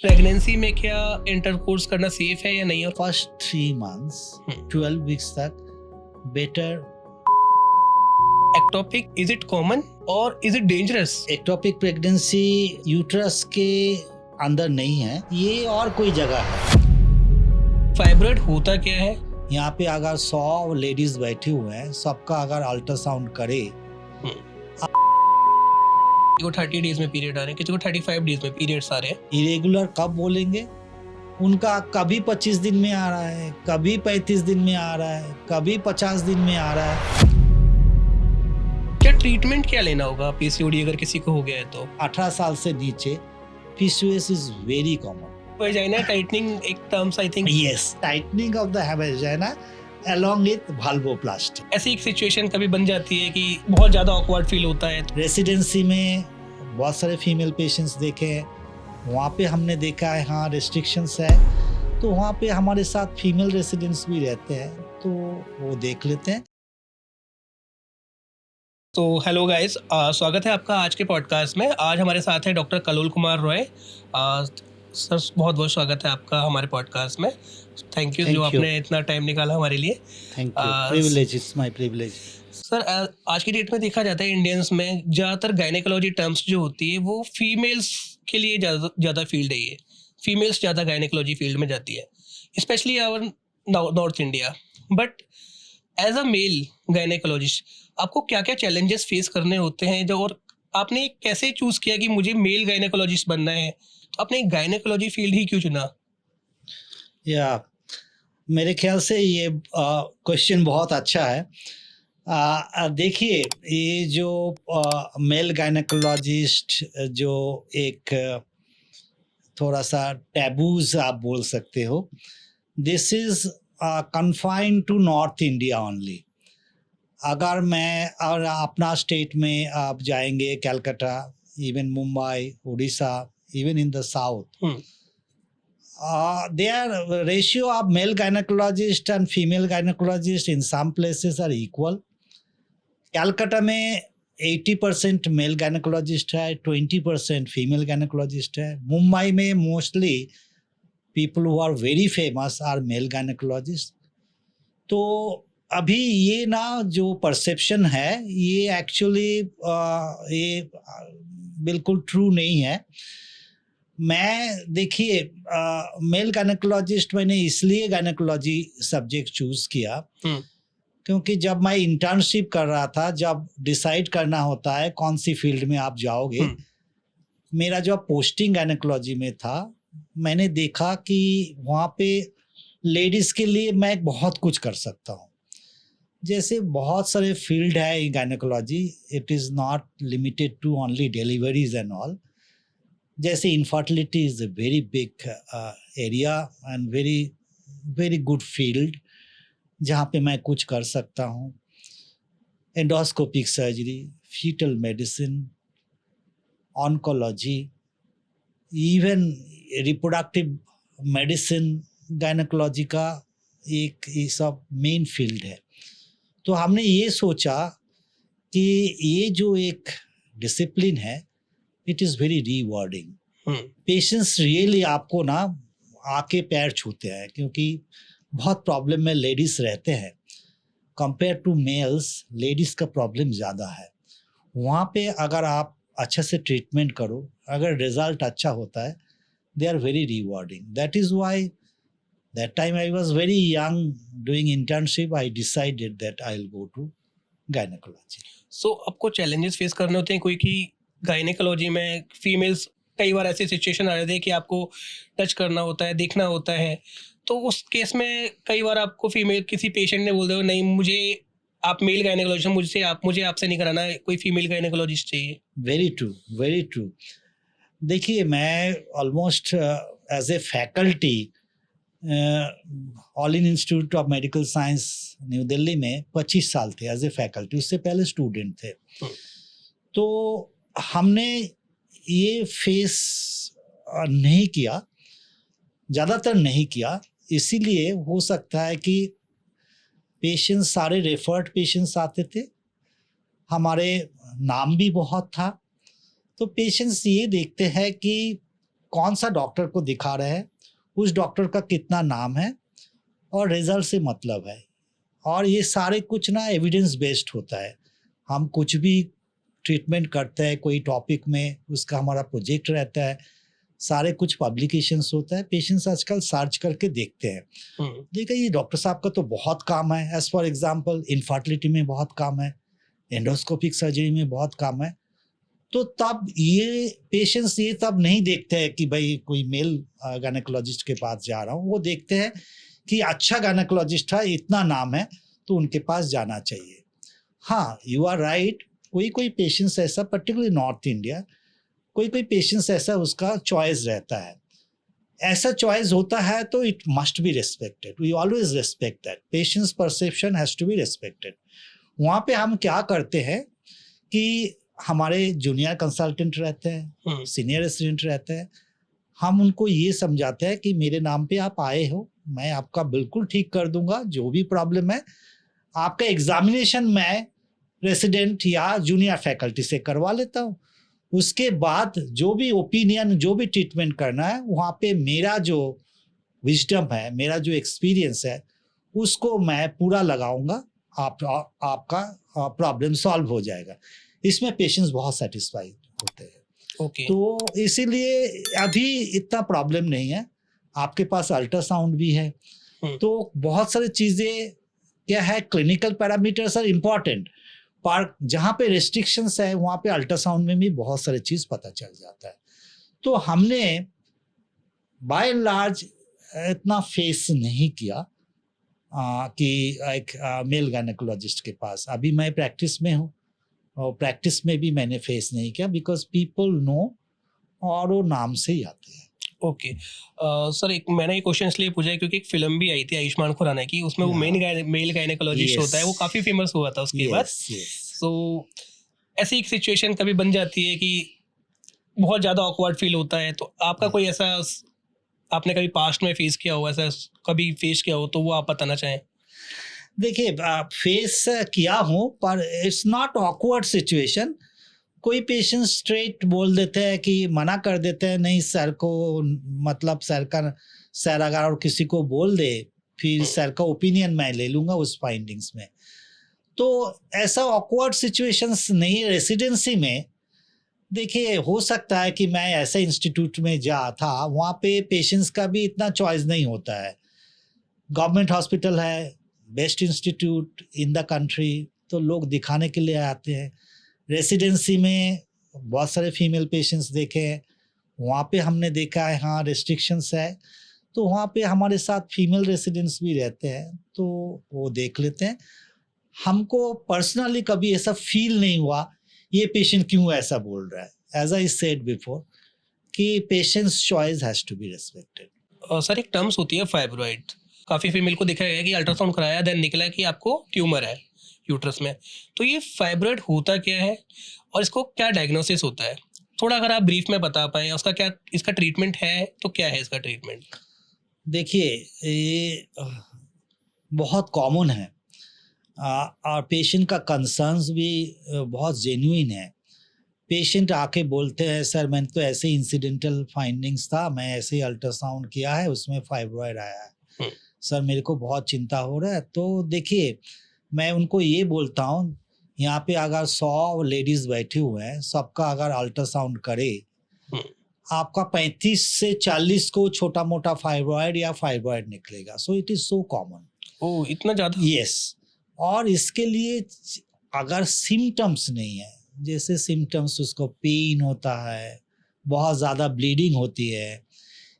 Pregnancy में क्या intercourse करना सेफ है या नहीं? और फर्स्ट 3 months 12 weeks तक better. Ectopic is it common और is it dangerous? Ectopic pregnancy uterus के अंदर नहीं है, ये और कोई जगह है। फाइब्रॉइड होता क्या है? यहाँ पे अगर 100 लेडीज बैठे हुए हैं, सबका अगर अल्ट्रासाउंड करे, किसी को 30 डेज में पीरियड आ रहे हैं, किसी को 35 डेज में पीरियड्स आ रहे हैं। इरेगुलर कब बोलेंगे? उनका कभी 25 दिन में आ रहा है, कभी 35 दिन में आ रहा है, कभी 50 दिन में आ रहा है। क्या ट्रीटमेंट क्या लेना होगा पीसीओडी अगर किसी को हो गया है तो? 18 साल से नीचे PCOS is very common. Vagina tightening एक terms I think. Yes, tightening of the vagina along with vulvoplasty। ऐसी एक सिचुएशन कभी बन जाती है कि बहुत ज्यादा ऑकवर्ड फील होता है। रेसिडेंसी में बहुत सारे फीमेल पेशेंट्स देखे हैं, वहाँ पे हमने देखा है हाँ रेस्ट्रिक्शंस है, तो वहाँ पे हमारे साथ फीमेल रेसिडेंट्स भी रहते हैं, तो वो देख लेते हैं। तो हेलो गाइस, स्वागत है आपका आज के पॉडकास्ट में। आज हमारे साथ है डॉक्टर कलोल कुमार रॉय। सर बहुत बहुत स्वागत है आपका हमारे पॉडकास्ट में। थैंक यू जो आपने इतना टाइम निकाला हमारे लिए। Thank you, privilege, it's my privilege. Sir आज की डेट में देखा जाता है इंडियंस में ज़्यादातर गायनेकोलॉजी टर्म्स जो होती है वो फीमेल्स के लिए ज़्यादा फील्ड है। ये फीमेल्स ज़्यादा गायनेकोलॉजी फील्ड में जाती है, specially our north India. But as a male gynaecologist आपको क्या क्या चैलेंजेस फेस करने होते हैं जो, और आपने कैसे चूज़ किया कि मुझे मेल गायनेकोलॉजिस्ट बनना है, तो आपने गायनेकोलॉजी फील्ड ही क्यों चुना? या मेरे ख्याल से ये क्वेश्चन बहुत अच्छा है। देखिए, ये जो मेल गायनेकोलॉजिस्ट जो एक थोड़ा सा टैबूज आप बोल सकते हो, this is confined to north India only. अगर मैं और अपना स्टेट में आप जाएंगे, Calcutta, even Mumbai, Orissa, even in the south, their ratio of male gynecologist and female gynecologist in some places are equal. Calcutta में 80% मेल गायनेकोलॉजिस्ट है, 20% फीमेल गायनेकोलॉजिस्ट है। मुंबई में mostly people who are very famous are male gynaecologist. तो अभी ये ना जो perception है ये एक्चुअली ये बिल्कुल ट्रू नहीं है। मैं देखिए मेल गायनेकोलॉजिस्ट मैंने इसलिए गायनेकोलॉजी सब्जेक्ट चूज़ किया क्योंकि जब मैं इंटर्नशिप कर रहा था, जब डिसाइड करना होता है कौन सी फील्ड में आप जाओगे, मेरा जो पोस्टिंग गायनेकोलॉजी में था, मैंने देखा कि वहाँ पे लेडीज़ के लिए मैं बहुत कुछ कर सकता हूँ। जैसे बहुत सारे फील्ड है gynaecology, it is not limited to only deliveries and all. जैसे infertility is a very big area and very very good field जहाँ पे मैं कुछ कर सकता हूँ। Endoscopic surgery, foetal medicine, oncology, even reproductive medicine, gynaecology का एक ये सब मेन फील्ड है। तो हमने ये सोचा कि ये जो एक डिसिप्लिन है, it is very rewarding. Patients really आपको ना आके पैर छूते हैं, क्योंकि बहुत प्रॉब्लम में लेडीज़ रहते हैं। कंपेयर टू मेल्स, लेडीज़ का प्रॉब्लम ज़्यादा है। वहाँ पे अगर आप अच्छे से ट्रीटमेंट करो, अगर रिजल्ट अच्छा होता है, they are very rewarding. That is why that time I was very young doing internship, I decided that I'll go to gynecology. So आपको challenges face करने होते हैं कोई कि गायनेकोलॉजी में फीमेल्स, कई बार ऐसी सिचुएशन आ जाती है कि आपको टच करना होता है, देखना होता है, तो उस केस में कई बार आपको फीमेल किसी पेशेंट ने बोल दिया नहीं मुझे आप मेल गायनेकोलॉजिस्ट, मुझे आपसे नहीं कराना, कोई फीमेल गायनेकोलॉजिस्ट चाहिए। Very true, very true. देखिए, मैं almost as a faculty all in institute of medical science New Delhi में 25 साल थे एज ए फैकल्टी, उससे पहले स्टूडेंट थे। तो हमने ये फेस नहीं किया, ज़्यादातर नहीं किया। इसीलिए हो सकता है कि पेशेंट्स सारे रेफर्ड पेशेंट्स आते थे, हमारे नाम भी बहुत था। तो पेशेंट्स ये देखते हैं कि कौन सा डॉक्टर को दिखा रहे हैं, उस डॉक्टर का कितना नाम है और रिजल्ट से मतलब है। और ये सारे कुछ ना एविडेंस बेस्ड होता है। हम कुछ भी ट्रीटमेंट करते हैं कोई टॉपिक में, उसका हमारा प्रोजेक्ट रहता है, सारे कुछ पब्लिकेशंस होता है, पेशेंट्स आजकल सर्च करके देखते हैं, देखिए ये डॉक्टर साहब का तो बहुत काम है। एज फॉर एग्जांपल इनफर्टिलिटी में बहुत काम है, एंडोस्कोपिक सर्जरी में बहुत काम है। तो तब ये पेशेंट्स ये तब नहीं देखते हैं कि भाई कोई मेल गायनेकोलॉजिस्ट के पास जा रहा हूँ, वो देखते हैं कि अच्छा गायनेकोलॉजिस्ट है, इतना नाम है, तो उनके पास जाना चाहिए। हाँ, यू आर राइट, कोई कोई पेशेंट्स ऐसा, पर्टिकुलरली नॉर्थ इंडिया, कोई कोई पेशेंट्स ऐसा उसका चॉइस रहता है। ऐसा चॉइस होता है तो it must be respected, we always respect that, patients perception has to be respected. वहाँ पे हम क्या करते हैं कि हमारे जूनियर कंसल्टेंट रहते हैं, सीनियर रेसिडेंट रहते हैं, हम उनको ये समझाते हैं कि मेरे नाम पे आप आए हो, मैं आपका बिल्कुल ठीक कर दूंगा, जो भी प्रॉब्लम है आपका एग्जामिनेशन मैं रेसिडेंट या जूनियर फैकल्टी से करवा लेता हूँ। उसके बाद जो भी ओपिनियन, जो भी ट्रीटमेंट करना है, वहाँ पे मेरा जो विजडम है, मेरा जो एक्सपीरियंस है, उसको मैं पूरा लगाऊंगा, आपका प्रॉब्लम सॉल्व हो जाएगा। इसमें पेशेंट्स बहुत सेटिस्फाइड होते हैं। तो इसीलिए अभी इतना प्रॉब्लम नहीं है। आपके पास अल्ट्रासाउंड भी है, तो बहुत सारी चीज़ें क्या है, क्लिनिकल पैरामीटर्स आर इम्पॉर्टेंट, पर जहाँ पे रेस्ट्रिक्शंस है वहाँ पे अल्ट्रासाउंड में भी बहुत सारी चीज़ पता चल जाता है। तो हमने बाय एंड लार्ज इतना फेस नहीं किया कि एक मेल गायनेकोलॉजिस्ट के पास। अभी मैं प्रैक्टिस में हूँ और प्रैक्टिस में भी मैंने फेस नहीं किया, बिकॉज पीपल नो और वो नाम से ही आते हैं। ओके सर, एक मैंने ये क्वेश्चन इसलिए पूछा है क्योंकि एक फिल्म भी आई थी आयुष्मान खुराना की, उसमें वो मेल गायनेकोलॉजिस्ट होता है, वो काफ़ी फेमस हुआ था उसके बाद। तो ऐसी एक सिचुएशन कभी बन जाती है कि बहुत ज़्यादा ऑकवर्ड फील होता है, तो आपका कोई ऐसा आपने कभी पास्ट में फेस किया हो, ऐसा कभी फेस किया हो, तो वो आप बताना चाहें? देखिए, फेस किया हूँ, पर इट्स नॉट ऑकवर्ड सिचुएशन। कोई पेशेंट स्ट्रेट बोल देते हैं कि मना कर देते हैं, नहीं सर को, मतलब सर अगर और किसी को बोल दे, फिर सर का ओपिनियन मैं ले लूँगा उस फाइंडिंग्स में। तो ऐसा ऑकवर्ड सिचुएशंस नहीं। रेसिडेंसी में देखिए हो सकता है कि मैं ऐसे इंस्टीट्यूट में जा था, वहाँ पे पेशेंट्स का भी इतना चॉइस नहीं होता है। गवर्नमेंट हॉस्पिटल है, best institute in the country, तो लोग दिखाने के लिए आते हैं। रेसिडेंसी में बहुत सारे फीमेल पेशेंट्स देखे हैं, वहाँ पे हमने देखा है हाँ रिस्ट्रिक्शंस है, तो वहाँ पे हमारे साथ फीमेल रेसिडेंट्स भी रहते हैं, तो वो देख लेते हैं। हमको पर्सनली कभी ऐसा फील नहीं हुआ ये पेशेंट क्यों ऐसा बोल रहा है। एज आई सेड बिफोर कि patients choice has to be respected. Sir, एक टर्म्स होती है फाइब्रॉइड, काफ़ी फीमेल को देखा गया कि अल्ट्रासाउंड कराया, देन निकला कि आपको ट्यूमर है यूट्रस में। तो ये फाइब्रॉइड होता क्या है और इसको क्या डायग्नोसिस होता है, थोड़ा अगर आप ब्रीफ में बता पाएँ, उसका क्या, इसका ट्रीटमेंट है तो क्या है इसका ट्रीटमेंट? देखिए, ये बहुत कॉमन है और पेशेंट का कंसर्न्स भी बहुत जेन्युइन है। पेशेंट आके बोलते हैं सर मैंने तो ऐसे इंसिडेंटल फाइंडिंग्स था, मैं ऐसे ही अल्ट्रासाउंड किया है, उसमें फाइब्रॉइड आया है, सर मेरे को बहुत चिंता हो रहा है। तो देखिए, मैं उनको ये बोलता हूँ, यहाँ पे अगर 100 लेडीज़ बैठे हुए हैं, सबका अगर अल्ट्रासाउंड करे, आपका 35 से 40 को छोटा मोटा फाइब्रॉइड या फाइब्रॉइड निकलेगा। So it is so common. Oh, इतना ज़्यादा? यस। और इसके लिए अगर सिम्टम्स नहीं है, जैसे सिम्टम्स उसको पेन होता है, बहुत ज़्यादा ब्लीडिंग होती है,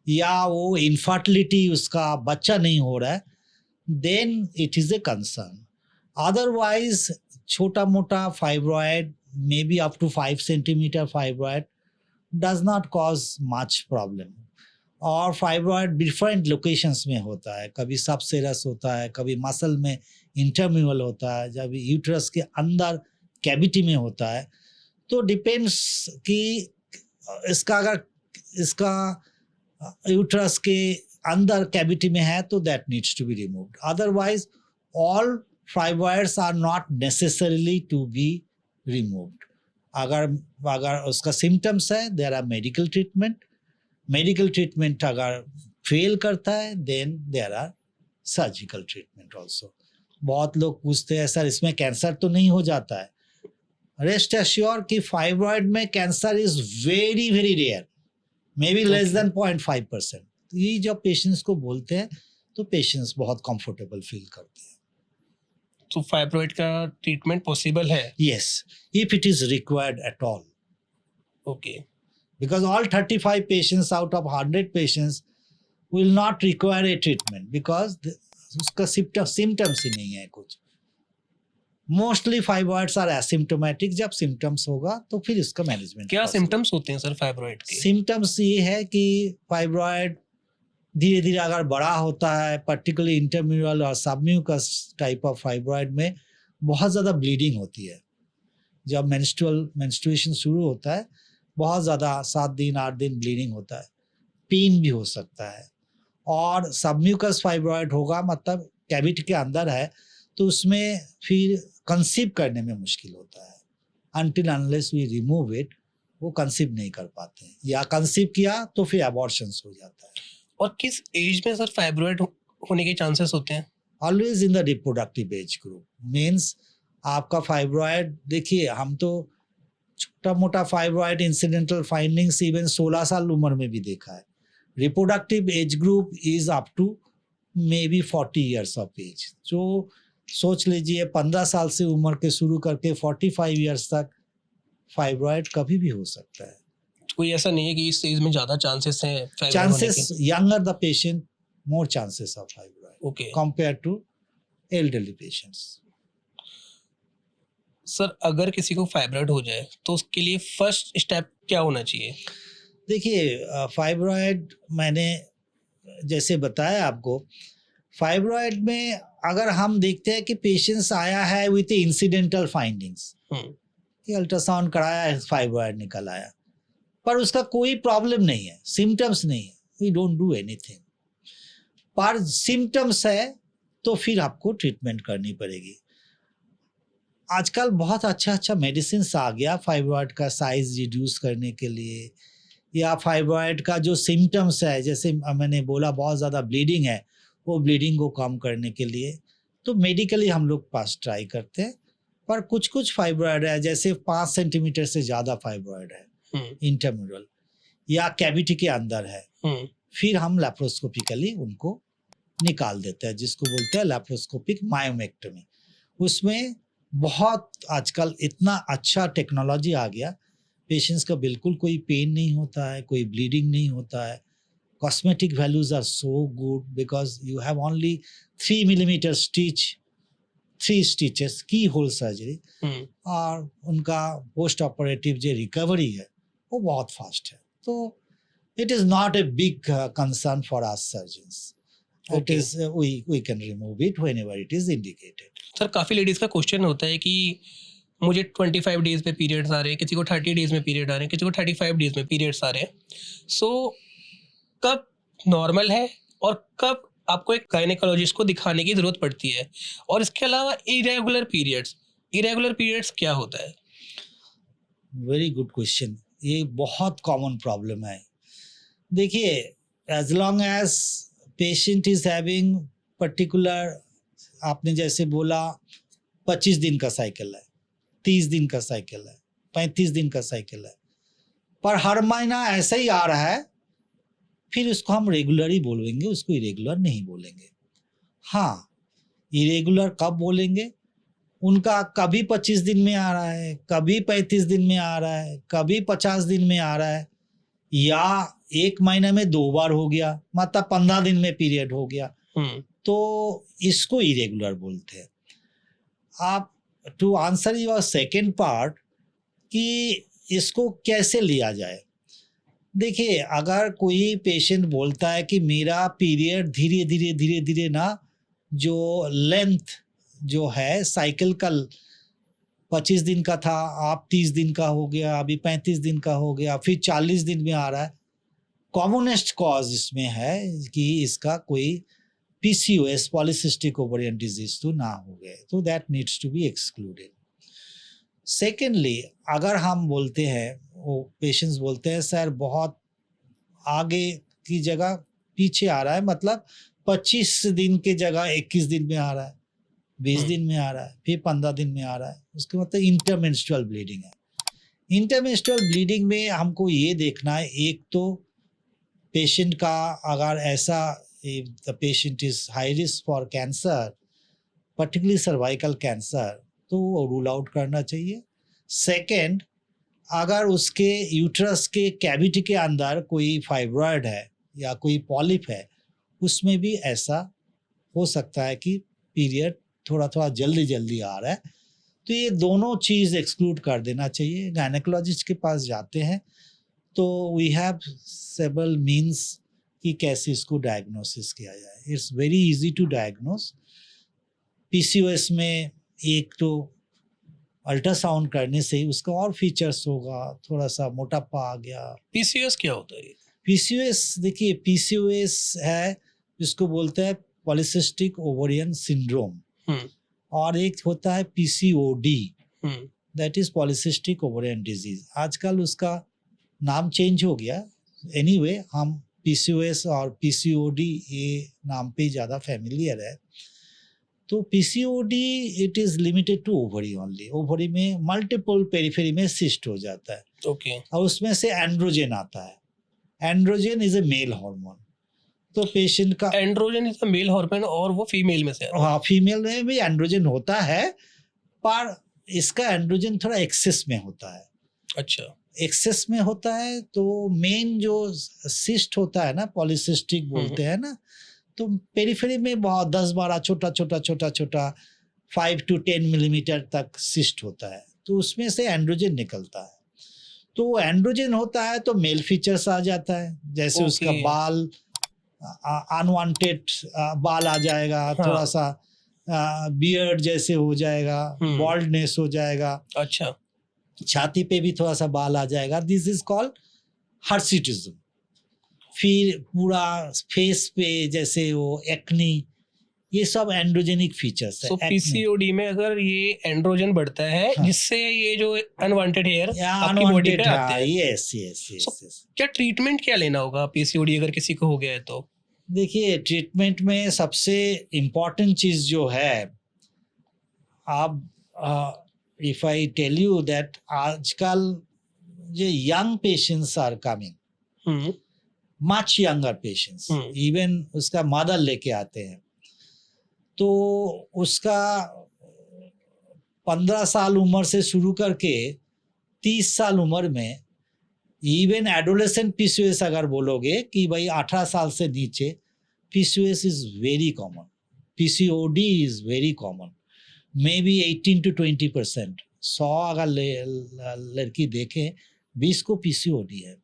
या वो इनफर्टिलिटी, उसका बच्चा नहीं हो रहा है, then it is a concern. Otherwise छोटा मोटा fibroid, may be up to 5 centimetre fibroid does not cause much problem. और फाइब्रॉइड डिफरेंट लोकेशंस में होता है, कभी सबसेरस होता है, कभी मसल में इंटरम्यूरल होता है, जब यूट्रस के अंदर कैविटी में होता है। तो डिपेंड्स कि इसका अगर इसका यूट्रस के अंदर कैविटी में है तो that needs to be removed. Otherwise all fibroids are not necessarily to be removed. अगर उसका सिम्टम्स है, there are medical treatment, medical treatment अगर फेल करता है then there are surgical treatment also. बहुत लोग पूछते हैं सर इसमें कैंसर तो नहीं हो जाता है. रेस्ट एश्योर कि फाइब्रॉइड में cancer is very very rare, may be less than 0.5%. ये जब पेशेंट्स को बोलते हैं तो पेशेंट्स बहुत कंफर्टेबल फील करते हैं. तो फाइब्रॉइड का ट्रीटमेंट पॉसिबल है? Yes, if it is required at all. Okay. Because all 35 patients out of 100 patients will not require a treatment because उसका symptoms ही नहीं है कुछ. Mostly fibroids are asymptomatic. जब symptoms होगा तो फिर इसका मैनेजमेंट. क्या सिम्टम्स होते हैं सर फाइब्रॉइड के? सिम्टम्स ये है कि फाइब्रॉइड धीरे धीरे अगर बड़ा होता है, पर्टिकुलरली इंटरम्यूरल और सबम्यूकस टाइप ऑफ फाइब्रॉइड में बहुत ज़्यादा ब्लीडिंग होती है. जब मेंस्ट्रुएशन शुरू होता है बहुत ज़्यादा 7 दिन 8 दिन ब्लीडिंग होता है, पेन भी हो सकता है. और सबम्यूकस फाइब्रॉइड होगा मतलब कैविटी के अंदर है तो उसमें फिर कंसीव करने में मुश्किल होता है. Until unless we remove it वो कंसीव नहीं कर पाते हैं, या कंसीव किया तो फिर अबॉर्शंस हो जाता है. और किस एज में सर फाइब्रॉइड होने के चांसेस होते हैं? Always in the reproductive age group. Means आपका फाइब्रॉइड देखिए, हम तो छोटा मोटा फाइब्रॉइड इंसिडेंटल फाइंडिंग्स इवन 16 साल उम्र में भी देखा है. Reproductive age group is up to may be 40 years of age. जो सोच लीजिए 15 साल से उम्र के शुरू करके 45 ईयर्स तक फाइब्रॉइड कभी भी हो सकता है. कोई ऐसा नहीं है कि इस एज में ज़्यादा चांसेस हैं fibroid chances younger the patient more chances of fibroid okay. Compare to elderly patients. Sir अगर किसी को फाइब्रॉइड हो जाए तो उसके लिए फर्स्ट स्टेप क्या होना चाहिए? देखिए फाइब्रॉइड मैंने जैसे बताया आपको, फाइब्रॉइड में अगर हम देखते हैं कि पेशेंट्स आया है विथ इंसिडेंटल फाइंडिंग्स कि अल्ट्रासाउंड कराया है फाइब्रॉइड निकल आया, पर उसका कोई प्रॉब्लम नहीं है, सिम्टम्स नहीं है, वी डोंट डू एनीथिंग. पर सिम्टम्स है तो फिर आपको ट्रीटमेंट करनी पड़ेगी. आजकल बहुत अच्छा मेडिसिन आ गया फाइब्रॉइड का साइज रिड्यूस करने के लिए, या फाइब्रॉइड का जो सिम्टम्स है, जैसे मैंने बोला बहुत ज़्यादा ब्लीडिंग है, वो ब्लीडिंग को कम करने के लिए तो मेडिकली हम लोग पास ट्राई करते हैं. पर कुछ फाइब्रॉइड है जैसे 5 सेंटीमीटर से ज़्यादा फाइब्रॉइड है इंटरम्यूरल या कैविटी के अंदर है, फिर हम लैप्रोस्कोपिकली उनको निकाल देते हैं, जिसको बोलते हैं लैप्रोस्कोपिक मायोमेक्टमी. उसमें बहुत आजकल इतना अच्छा टेक्नोलॉजी आ गया, पेशेंट्स का बिल्कुल कोई पेन नहीं होता है, कोई ब्लीडिंग नहीं होता है. Cosmetic values are so good because you have only 3 millimetre stitch, 3 stitches की होल सर्जरी, और उनका पोस्ट ऑपरेटिव जो रिकवरी है वो बहुत फास्ट है. तो it is not a big concern for us surgeons. It is we can remove it whenever it is indicated. Sir काफ़ी लेडीज़ का क्वेश्चन होता है कि मुझे 25 डेज में पीरियड्स आ रहे हैं, किसी को 30 डेज में पीरियड आ रहे हैं, किसी को 35 डेज में पीरियड्स आ रहे हैं. सो कब नॉर्मल है और कब आपको एक गायनेकोलॉजिस्ट को दिखाने की ज़रूरत पड़ती है? और इसके अलावा इरेगुलर पीरियड्स क्या होता है? Very good question. ये बहुत कॉमन प्रॉब्लम है. देखिए, as long as patient is having particular, आपने जैसे बोला 25 दिन का साइकिल है, 30 दिन का साइकिल है, 35 दिन का साइकिल है, पर हर महीना ऐसा ही आ रहा है, फिर उसको हम रेगुलर ही बोलेंगे, उसको इरेगुलर नहीं बोलेंगे. हाँ, इरेगुलर कब बोलेंगे? उनका कभी 25 दिन में आ रहा है, कभी 35 दिन में आ रहा है, कभी 50 दिन में आ रहा है, या 1 महीने में 2 बार हो गया, मतलब 15 दिन में पीरियड हो गया, तो इसको इरेगुलर बोलते हैं. आप to answer your second part कि इसको कैसे लिया जाए, देखिए, अगर कोई पेशेंट बोलता है कि मेरा पीरियड धीरे धीरे ना, जो लेंथ जो है साइकिल का 25 दिन का था, आप 30 दिन का हो गया, अभी 35 दिन का हो गया, फिर 40 दिन में आ रहा है, कॉमनेस्ट कॉज इसमें है कि इसका कोई PCOS पॉलीसिस्टिक ओवरियन डिजीज तो ना हो गए, तो that needs to be excluded. Secondly, अगर हम बोलते हैं, वो पेशेंट्स बोलते हैं सर बहुत आगे की जगह पीछे आ रहा है, मतलब 25 दिन के जगह 21 दिन में आ रहा है, 20 दिन में आ रहा है, फिर 15 दिन में आ रहा है, उसके मतलब इंटरमेंस्ट्रुअल ब्लीडिंग है। इंटरमेंस्ट्रुअल ब्लीडिंग में हमको ये देखना है, एक तो पेशेंट का अगर ऐसा, the patient is high risk for cancer, particularly cervical cancer, तो वो रूल आउट करना चाहिए। सेकंड, अगर उसके यूट्रस के कैविटी के अंदर कोई फाइब्रॉयड है या कोई पॉलिप है, उसमें भी ऐसा हो सकता है कि पीरियड थोड़ा थोड़ा जल्दी जल्दी आ रहा है, तो ये दोनों चीज़ एक्सक्लूड कर देना चाहिए। गायनेकोलॉजिस्ट के पास जाते हैं तो वी हैव सेवरल मीन्स कि कैसे इसको डायग्नोसिस किया जाए। It's very easy to diagnose. PCOS में एक तो अल्ट्रासाउंड करने से ही उसका और फीचर्स होगा, थोड़ा सा मोटापा आ गया। पीसीओएस क्या होता है? पीसीओएस, देखिए पीसीओएस है जिसको बोलते हैं पॉलीसिस्टिक ओवरियन सिंड्रोम, और एक होता है PCOD, that is polycystic ovarian disease. आजकल उसका नाम चेंज हो गया। एनीवे हम पीसीओएस और पीसीओडी ये नाम पे ज़्यादा फैमिलियर है। तो PCOD it is limited to ovary only. Ovary में मल्टीपल पेरिफेरी में सिस्ट हो जाता है, ओके। और उसमें से एंड्रोजन आता है। Androgen is a male hormone. तो पेशेंट का androgen is a male hormone और वो फीमेल में से आता है। हाँ, फीमेल में भी एंड्रोजन होता है, पर इसका एंड्रोजन थोड़ा एक्सेस में होता है। अच्छा। एक्सेस में होता है तो मेन जो सिस्ट होता है ना, पॉलीसिस्टिक बोलते हैं ना, तो पेरिफेरी में बहुत 10-12 छोटा छोटा छोटा छोटा 5 to 10 मिलीमीटर तक सिस्ट होता है, तो उसमें से एंड्रोजन निकलता है। तो एंड्रोजन होता है तो मेल फीचर्स आ जाता है, जैसे Okay. उसका बाल अनवांटेड बाल आ जाएगा, हाँ. थोड़ा सा बियर्ड जैसे हो जाएगा, बॉल्डनेस हो जाएगा, अच्छा। छाती पे भी थोड़ा सा बाल आ जाएगा। This is called hirsutism. फिर पूरा फेस पे जैसे वो एक्नी, ये सब एंड्रोजेनिक फीचर्स है। सो पीसीओडी में अगर ये एंड्रोजन बढ़ता है, हाँ. जिससे ये जो अनवांटेड हेयर आपकी बॉडी अनवांटेड, पे आते हैं। Yes yes So, yes. क्या ट्रीटमेंट क्या लेना होगा पीसीओडी अगर किसी को हो गया है तो? देखिए, ट्रीटमेंट में सबसे इम्पोर्टेंट चीज जो है, आप if I tell you that आजकल जो young patients are coming, much younger patients, even उसका मदर लेके आते हैं, तो उसका 15 साल उम्र से शुरू करके 30 साल उम्र में, इवन एडोलेसेंट पीसीओएस अगर बोलोगे कि भाई 18 साल से नीचे, PCOS is very common, PCOD is very common, may be 18 to 20%। 100 अगर लड़की देखें 20 को पीसीओडी है।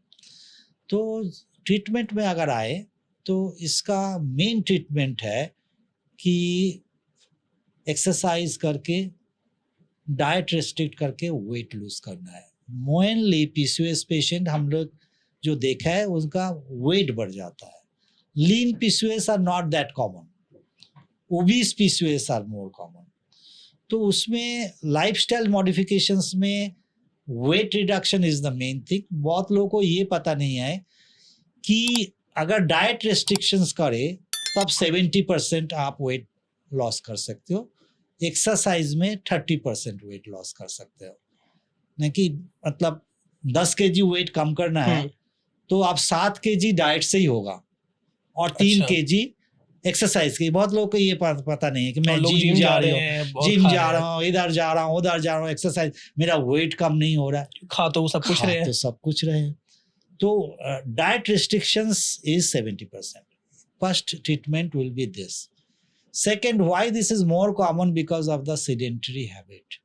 तो ट्रीटमेंट में अगर आए तो इसका मेन ट्रीटमेंट है कि एक्सरसाइज करके, डाइट रेस्ट्रिक्ट करके वेट लूज करना है। मोइनली पीसीओएस पेशेंट हम लोग जो देखा है उनका वेट बढ़ जाता है। Lean PCOS are not that common, obese PCOS are more common. तो उसमें लाइफस्टाइल मॉडिफिकेशंस में weight reduction is the main thing. बहुत लोगों को ये पता नहीं है कि अगर डाइट रेस्ट्रिक्शंस करे तब 70% आप वेट लॉस कर सकते हो, एक्सरसाइज में 30% वेट लॉस कर सकते हो। नहीं कि मतलब 10 kg वेट कम करना है तो आप 7 kg डाइट से ही होगा और 3 kg एक्सरसाइज की। बहुत लोगों को ये पता नहीं है कि मैं जिम जा रहा हूँ, इधर जा रहा हूँ, उधर जा रहा हूँ, एक्सरसाइज, मेरा वेट कम नहीं हो रहा है। खा तो सब कुछ रहे, तो सब कुछ रहे। तो diet restrictions is 70%. First treatment will be this. Second, why this is more common? Because of the sedentary habit.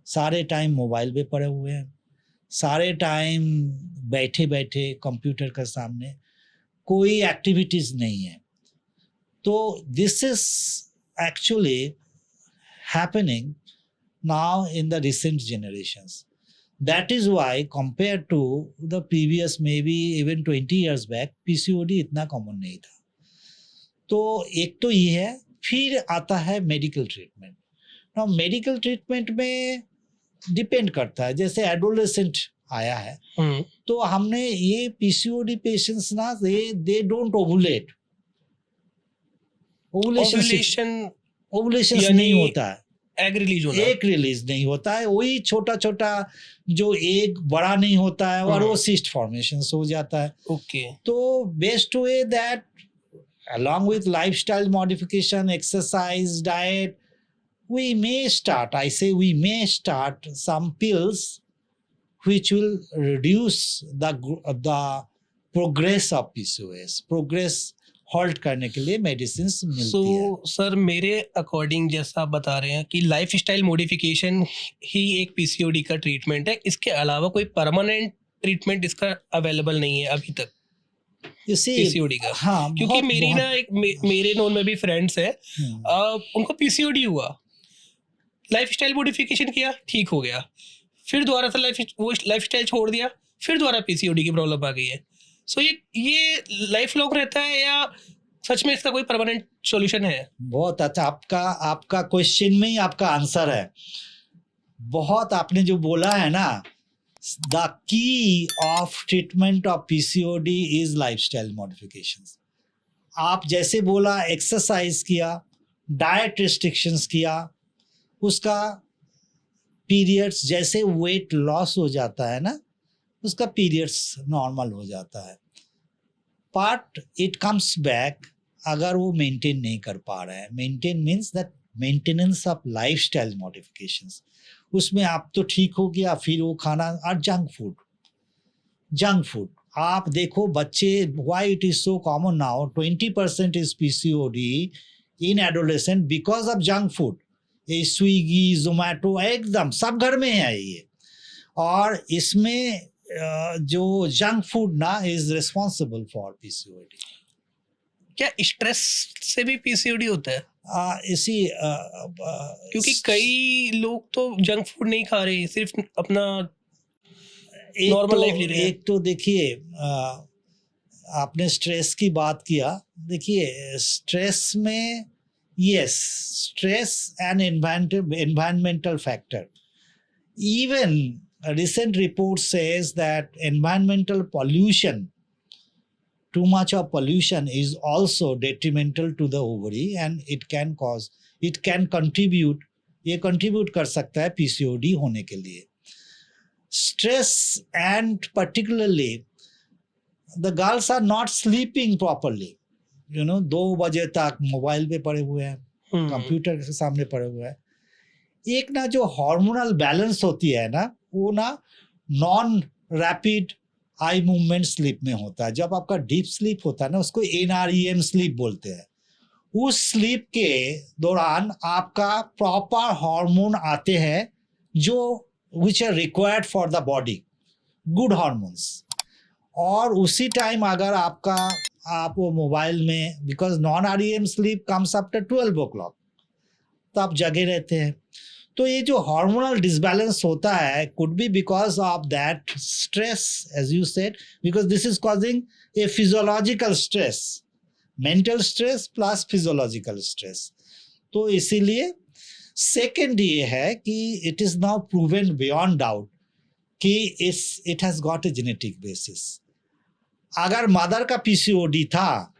सारे टाइम मोबाइल पे पड़े हुए हैं, सारे टाइम बैठे बैठे कंप्यूटर के सामने, कोई एक्टिविटीज नहीं है। तो this is actually happening now in the recent generations. That is why compared to the previous maybe even 20 years back, PCOD इतना कॉमन नहीं था। तो एक तो ये है, फिर आता है medical treatment. Now medical treatment में डिपेंड करता है, जैसे एडोलेसेंट आया है, हम्म, तो हमने ये पीसीओडी पेशेंट्स ना they don't ovulate, ovulation ovulation यानी नहीं होता है, एग रिलीज होना। एक रिलीज नहीं होता है, वही छोटा छोटा जो एक बड़ा नहीं होता है और वो सिस्ट फॉर्मेशन हो जाता है। ओके। तो best way that along with lifestyle modification, exercise, diet, we may start, I say we may start some pills which will reduce the progress of PCOS, progress halt करने के लिए medicines मिलती है। Sir मेरे according जैसा आप बता रहे हैं कि लाइफ स्टाइल मॉडिफिकेशन ही एक पीसीओडी का ट्रीटमेंट है, इसके अलावा कोई परमानेंट ट्रीटमेंट इसका अवेलेबल नहीं है अभी तक पीसीओडी का। हाँ, क्योंकि मेरी ना एक मेरे नोन में भी फ्रेंड्स है, उनको पीसीओडी हुआ, लाइफ स्टाइल मॉडिफिकेशन किया, ठीक हो गया, फिर दोबारा से वो लाइफ स्टाइल छोड़ दिया, फिर दोबारा पीसीओडी की प्रॉब्लम आ गई है। सो ये लाइफ लॉन्ग रहता है या सच में इसका कोई परमानेंट सॉल्यूशन है? बहुत अच्छा, आपका क्वेश्चन में ही आपका आंसर है। बहुत आपने जो बोला है ना, the key of treatment of PCOD is lifestyle modifications. आप जैसे बोला, एक्सरसाइज किया, डाइट रिस्ट्रिक्शंस किया, उसका पीरियड्स जैसे वेट लॉस हो जाता है ना, उसका पीरियड्स नॉर्मल हो जाता है, बट इट कम्स बैक अगर वो मेंटेन नहीं कर पा रहे हैं। Maintain means that maintenance of lifestyle modifications, उसमें आप तो ठीक हो गया, फिर वो खाना और जंक फूड आप देखो बच्चे, why it is so common now, 20% is PCOD in adolescent because of junk food. ये स्विगी जोमेटो एकदम सब घर में है ये, और इसमें जो जंक फूड ना इज रिस्पॉन्सिबल फॉर पीसीओडी। क्या स्ट्रेस से भी पीसीओडी होता है? इसी क्योंकि कई लोग तो जंक फूड नहीं खा रहे, सिर्फ अपना नॉर्मल लाइफ जी रहे हैं। एक तो देखिए, आपने स्ट्रेस की बात किया, देखिए स्ट्रेस में yes, stress and environmental factor. Even a recent report says that environmental pollution, too much of pollution is also detrimental to the ovary and it can contribute, ये contribute कर सकता है PCOD होने के लिए। Stress and particularly the girls are not sleeping properly. 2 बजे तक mobile पे पड़े हुए हैं, कंप्यूटर के सामने पड़े हुए हैं। एक ना जो हार्मोनल बैलेंस होती है ना, वो ना non rapid eye movement sleep में होता है। जब आपका डीप स्लीप होता है ना, उसको NREM स्लीप बोलते हैं। उस स्लीप के दौरान आपका प्रॉपर हार्मोन आते हैं जो which are required for the body, good hormones. और उसी टाइम अगर आप वो मोबाइल में, because non REM sleep comes after 12 o'clock, तो आप जगे रहते हैं। तो ये जो हार्मोनल डिसबैलेंस होता है could be because of that stress, as you said, because this is causing a physiological stress, mental stress plus physiological stress. तो इसीलिए सेकेंड ये है कि it is now proven beyond doubt कि it has got a genetic basis. अगर mother का PCOD था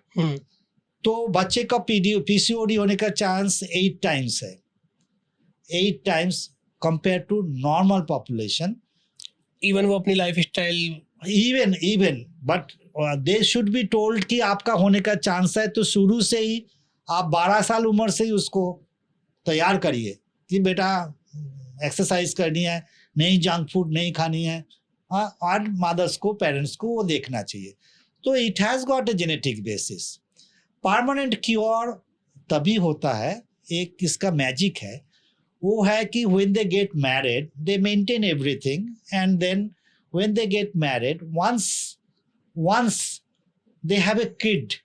तो बच्चे का पीसीओडी होने का चांस 8 times है, 8 times compare to normal population. Even वो अपनी life style even but they should be told कि आपका होने का चांस है, तो शुरू से ही आप 12 साल उम्र से ही उसको तैयार करिए कि बेटा एक्सरसाइज करनी है, नहीं जंक फूड नहीं खानी है। और मदर्स को, पेरेंट्स को वो देखना चाहिए। तो it has got a genetic basis. Permanent cure तभी होता है, एक इसका मैजिक है, वो है कि when they get married they maintain everything, and then when they get married, once they have a kid,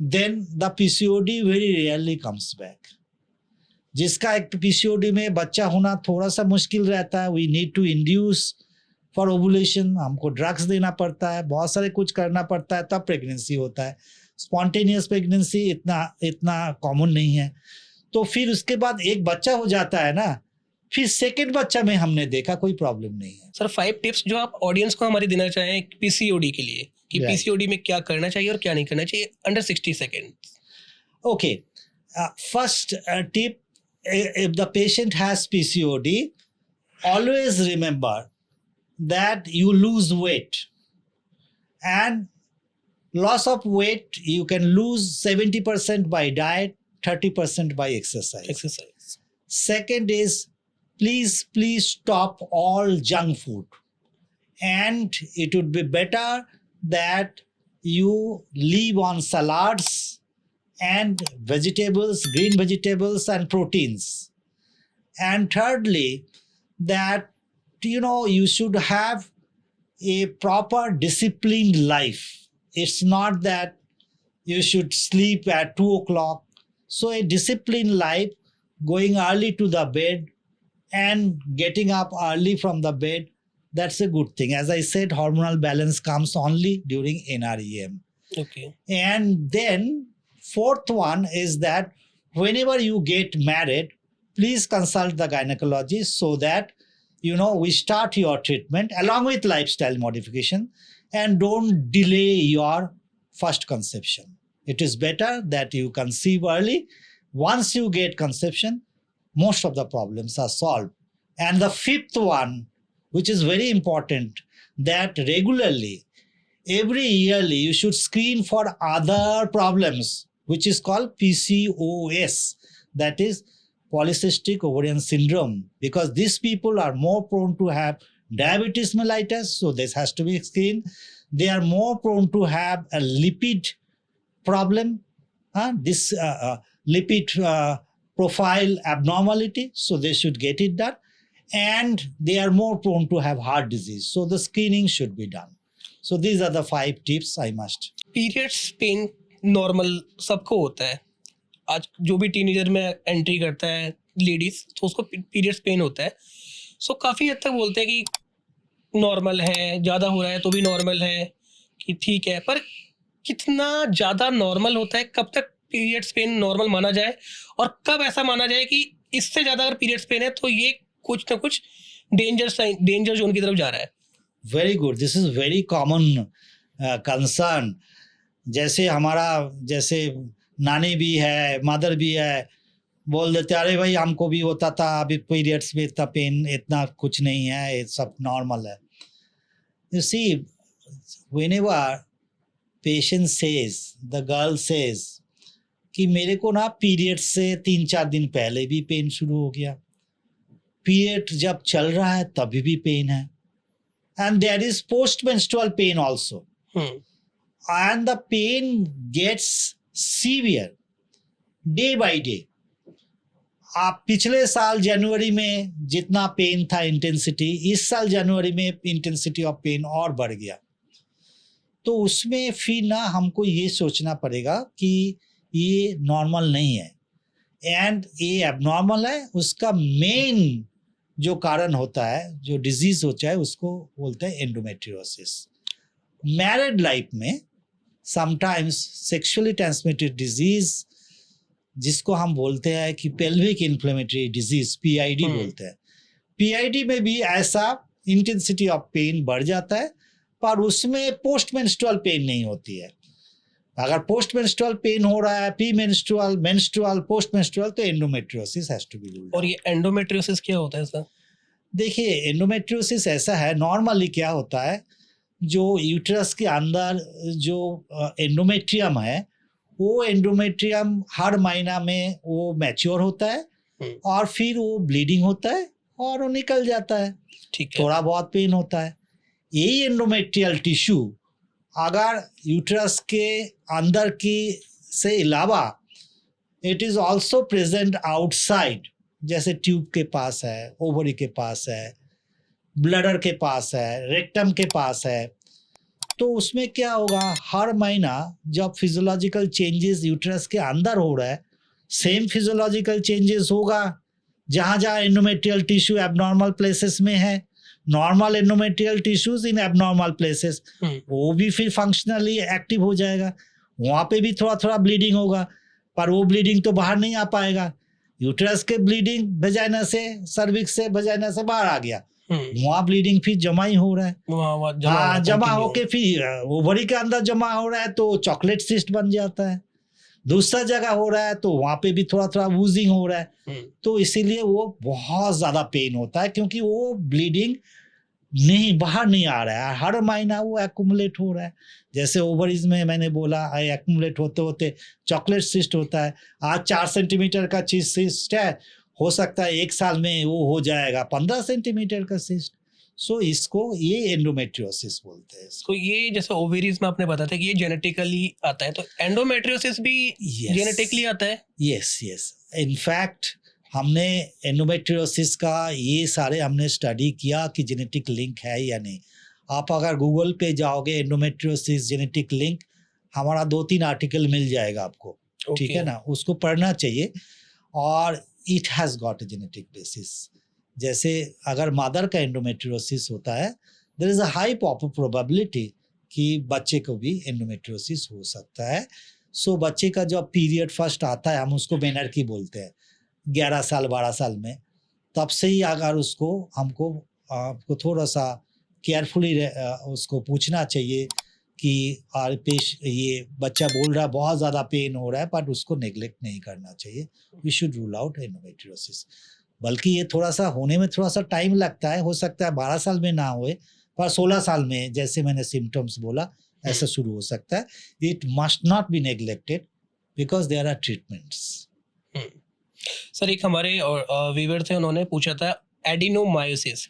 then the PCOD very rarely comes back. जिसका एक PCOD में बच्चा होना थोड़ा सा मुश्किल रहता है, we need to induce for ovulation, हमको ड्रग्स देना पड़ता है, बहुत सारे कुछ करना पड़ता है, तब प्रेगनेंसी होता है। स्पॉन्टेनियस प्रेगनेंसी इतना कॉमन नहीं है। तो फिर उसके बाद एक बच्चा हो जाता है ना, फिर सेकेंड बच्चा में हमने देखा कोई प्रॉब्लम नहीं है। सर 5 टिप्स जो आप ऑडियंस को हमारी देना चाहें पीसीओडी के लिए कि Right. पीसीओडी में क्या करना चाहिए और क्या नहीं करना चाहिए under 60 second. Okay, first tip, if the patient has PCOD, always remember that you lose weight, and loss of weight you can lose 70% by diet, 30% by exercise. Exercise. Second is, please stop all junk food, and it would be better that you live on salads and vegetables, green vegetables and proteins. And thirdly, that you should have a proper disciplined life. It's not that you should sleep at 2 o'clock. So a disciplined life, going early to the bed and getting up early from the bed, that's a good thing. As I said, hormonal balance comes only during NREM. Okay. And then fourth one is that whenever you get married, please consult the gynecologist so that we start your treatment along with lifestyle modification, and don't delay your first conception. It is better that you conceive early. Once you get conception, most of the problems are solved. And the fifth one, which is very important, that regularly, every yearly, you should screen for other problems, which is called PCOS, that is polycystic ovarian syndrome, because these people are more prone to have diabetes mellitus, so this has to be screened. They are more prone to have a lipid problem, this lipid profile abnormality, so they should get it done. And they are more prone to have heart disease, so the screening should be done. So these are the 5 tips I must. Periods pain normal सबको होता है। आज जो भी teenager में entry करता है ladies तो उसको पीरियड्स पेन होता है। सो काफ़ी हद तक बोलते हैं कि नॉर्मल है, ज़्यादा हो रहा है तो भी नॉर्मल है, कि ठीक है, पर कितना ज़्यादा नॉर्मल होता है, कब तक पीरियड्स पेन नॉर्मल माना जाए और कब ऐसा माना जाए कि इससे ज़्यादा अगर पीरियड्स पेन है तो ये कुछ ना कुछ डेंजर जोन की तरफ जा रहा है। Very good, this is very common concern. जैसे नानी भी है, मदर भी है, बोल देते अरे भाई हमको भी होता था, अभी पीरियड्स में इतना पेन इतना कुछ नहीं है, ये सब नॉर्मल है। You see, whenever patient says, the girl says कि मेरे को ना पीरियड से 3-4 दिन पहले भी पेन शुरू हो गया, पीरियड जब चल रहा है तभी भी पेन है, and there is post-menstrual pain also. And the pain gets severe day by day. आप पिछले साल जनवरी में जितना पेन था इंटेंसिटी, इस साल जनवरी में इंटेंसिटी ऑफ पेन और बढ़ गया। तो उसमें फिर ना हमको ये सोचना पड़ेगा कि ये नॉर्मल नहीं है, एंड ये एबनॉर्मल है। उसका मेन जो कारण होता है, जो डिजीज होता है, उसको बोलते हैं एंडोमेट्रियोसिस। मैरिड लाइफ में समटाइम्स सेक्सुअली ट्रांसमिटेड डिजीज, जिसको हम बोलते हैं कि पेल्विक इन्फ्लेमेटरी डिजीज, PID बोलते हैं, PID में भी ऐसा इंटेंसिटी ऑफ पेन बढ़ जाता है, पर उसमें पोस्ट मेंस्ट्रुअल पेन नहीं होती है। अगर पोस्ट मेंस्ट्रुअल पेन हो रहा है, premenstrual, menstrual, postmenstrual, तो endometriosis has to be ruled. और ये एंडोमेट्रियोसिस क्या होता है सर? देखिए, एंडोमेट्रियोसिस ऐसा है, नॉर्मली क्या होता है, जो यूट्रस के अंदर जो एंडोमेट्रियम है, वो एंडोमेट्रियम हर महीना में वो मैच्योर होता है और फिर वो ब्लीडिंग होता है और वो निकल जाता है, ठीक है, थोड़ा बहुत पेन होता है। यही एंडोमेट्रियल टिश्यू अगर यूट्रस के अंदर की से अलावा it is also present outside, जैसे ट्यूब के पास है, ओवरी के पास है, ब्लडर के पास है, रेक्टम के पास है, तो उसमें क्या होगा, हर महीना जब फिजियोलॉजिकल चेंजेस यूट्रस के अंदर हो रहा है, सेम फिजियोलॉजिकल चेंजेस होगा जहाँ जहाँ एंडोमेट्रियल टिश्यू एबनॉर्मल प्लेसेस में है, नॉर्मल एंडोमेट्रियल टिश्यूज इन एबनॉर्मल प्लेसेस, वो भी फिर फंक्शनली एक्टिव हो जाएगा। वहाँ पे भी थोड़ा थोड़ा ब्लीडिंग होगा, पर वो ब्लीडिंग तो बाहर नहीं आ पाएगा, यूट्रस के ब्लीडिंग वेजाइना से, सर्विक्स से, वेजाइना से बाहर आ गया, वहाँ ब्लीडिंग फिर जमा ही हो रहा है, वहाँ जमा होके फिर ओवरी के अंदर जमा हो रहा है तो चॉकलेट सिस्ट बन जाता है। दूसरा जगह हो रहा है तो वहाँ पे भी थोड़ा थोड़ा वूजिंग हो रहा है, तो इसीलिए वो बहुत ज़्यादा पेन होता है, क्योंकि वो ब्लीडिंग नहीं बाहर नहीं आ रहा है, हर महीना वो एक्यूमुलेट हो रहा है। जैसे ओवरीज में मैंने बोला एक्यूमुलेट होते होते चॉकलेट सिस्ट होता है। आज 4 सेंटीमीटर का चीज सिस्ट है, हो सकता है 1 साल में वो हो जाएगा 15 सेंटीमीटर का सिस्ट। सो इसको ये एंडोमेट्रियोसिस बोलते हैं। तो ये जैसे ओवेरीज में आपने बताया था कि ये जेनेटिकली आता है, तो एंडोमेट्रियोसिस भी जेनेटिकली आता है? यस यस, इनफैक्ट हमने एंडोमेट्रियोसिस का ये सारे हमने स्टडी किया कि जेनेटिक लिंक है या नहीं। आप अगर गूगल पे जाओगे एंडोमेट्रियोसिस जेनेटिक लिंक, हमारा 2-3 आर्टिकल मिल जाएगा आपको, ठीक है ना, उसको पढ़ना चाहिए। और it has got a genetic basis. जैसे अगर मदर का एंडोमेट्रियोसिस होता है, there is a high probability कि बच्चे को भी एंडोमेट्रियोसिस हो सकता है। सो बच्चे का जब पीरियड फर्स्ट आता है, हम उसको मेनर्की बोलते हैं, 11 साल 12 साल में, तब से ही अगर उसको आपको थोड़ा सा केयरफुली उसको पूछना चाहिए कि ये बच्चा बोल रहा है बहुत ज़्यादा पेन हो रहा है, पर उसको नेग्लेक्ट नहीं करना चाहिए। We should rule out endometriosis. बल्कि ये थोड़ा सा होने में थोड़ा सा टाइम लगता है, हो सकता है 12 साल में ना होए, पर 16 साल में जैसे मैंने सिम्टम्स बोला ऐसा शुरू हो सकता है। It must not be neglected because there are treatments. Sir एक हमारे व्यूअर थे, उन्होंने पूछा था एडिनोमायोसिस।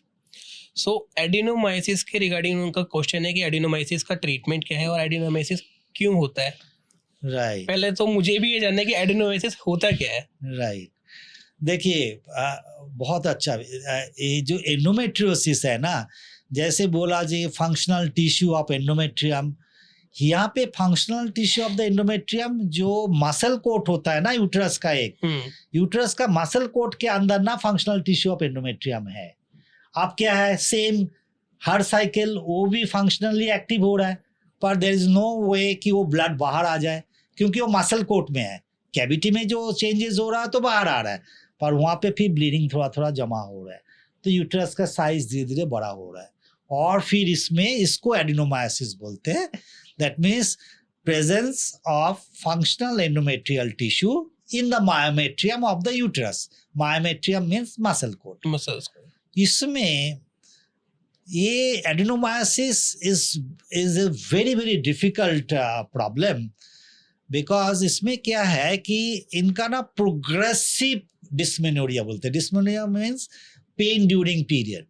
सो एडिनोमायोसिस के रिगार्डिंग उनका क्वेश्चन है कि एडिनोमायोसिस का ट्रीटमेंट क्या है और एडिनोमायोसिस क्यों होता है? राइट, पहले तो मुझे भी ये जानना है कि एडिनोमायोसिस होता क्या है। राइट। देखिए बहुत अच्छा, ये जो एंडोमेट्रियोसिस है ना, जैसे बोला जी फंक्शनल टिश्यू ऑफ एंडोमेट्रियम, यहाँ पे functional tissue of the endometrium जो मसल कोट होता है ना यूट्रस का, एक यूट्रस का मसल कोट के अंदर ना फंक्शनल टिश्यू ऑफ एंडोमेट्रियम है। अब क्या है, सेम हर साइकिल वो भी फंक्शनली एक्टिव हो रहा है, पर देयर इज नो वे कि वो ब्लड बाहर आ जाए, क्योंकि वो मसल कोट में है। कैविटी में जो चेंजेस हो रहा है तो बाहर आ रहा है, पर वहाँ पे फिर ब्लीडिंग थोड़ा थोड़ा जमा हो रहा है, तो यूट्रस का साइज धीरे धीरे बड़ा हो रहा है, और फिर इसको एडिनोमायोसिस बोलते हैं। That means presence of functional endometrial tissue in the myometrium of the uterus. Myometrium means muscle coat. इसमें ये adenomyosis is a very very difficult problem, because इसमें क्या है कि इनका ना प्रोग्रेसिव डिस्मेनोरिया बोलते हैं। Dysmenorrhoea means pain during period,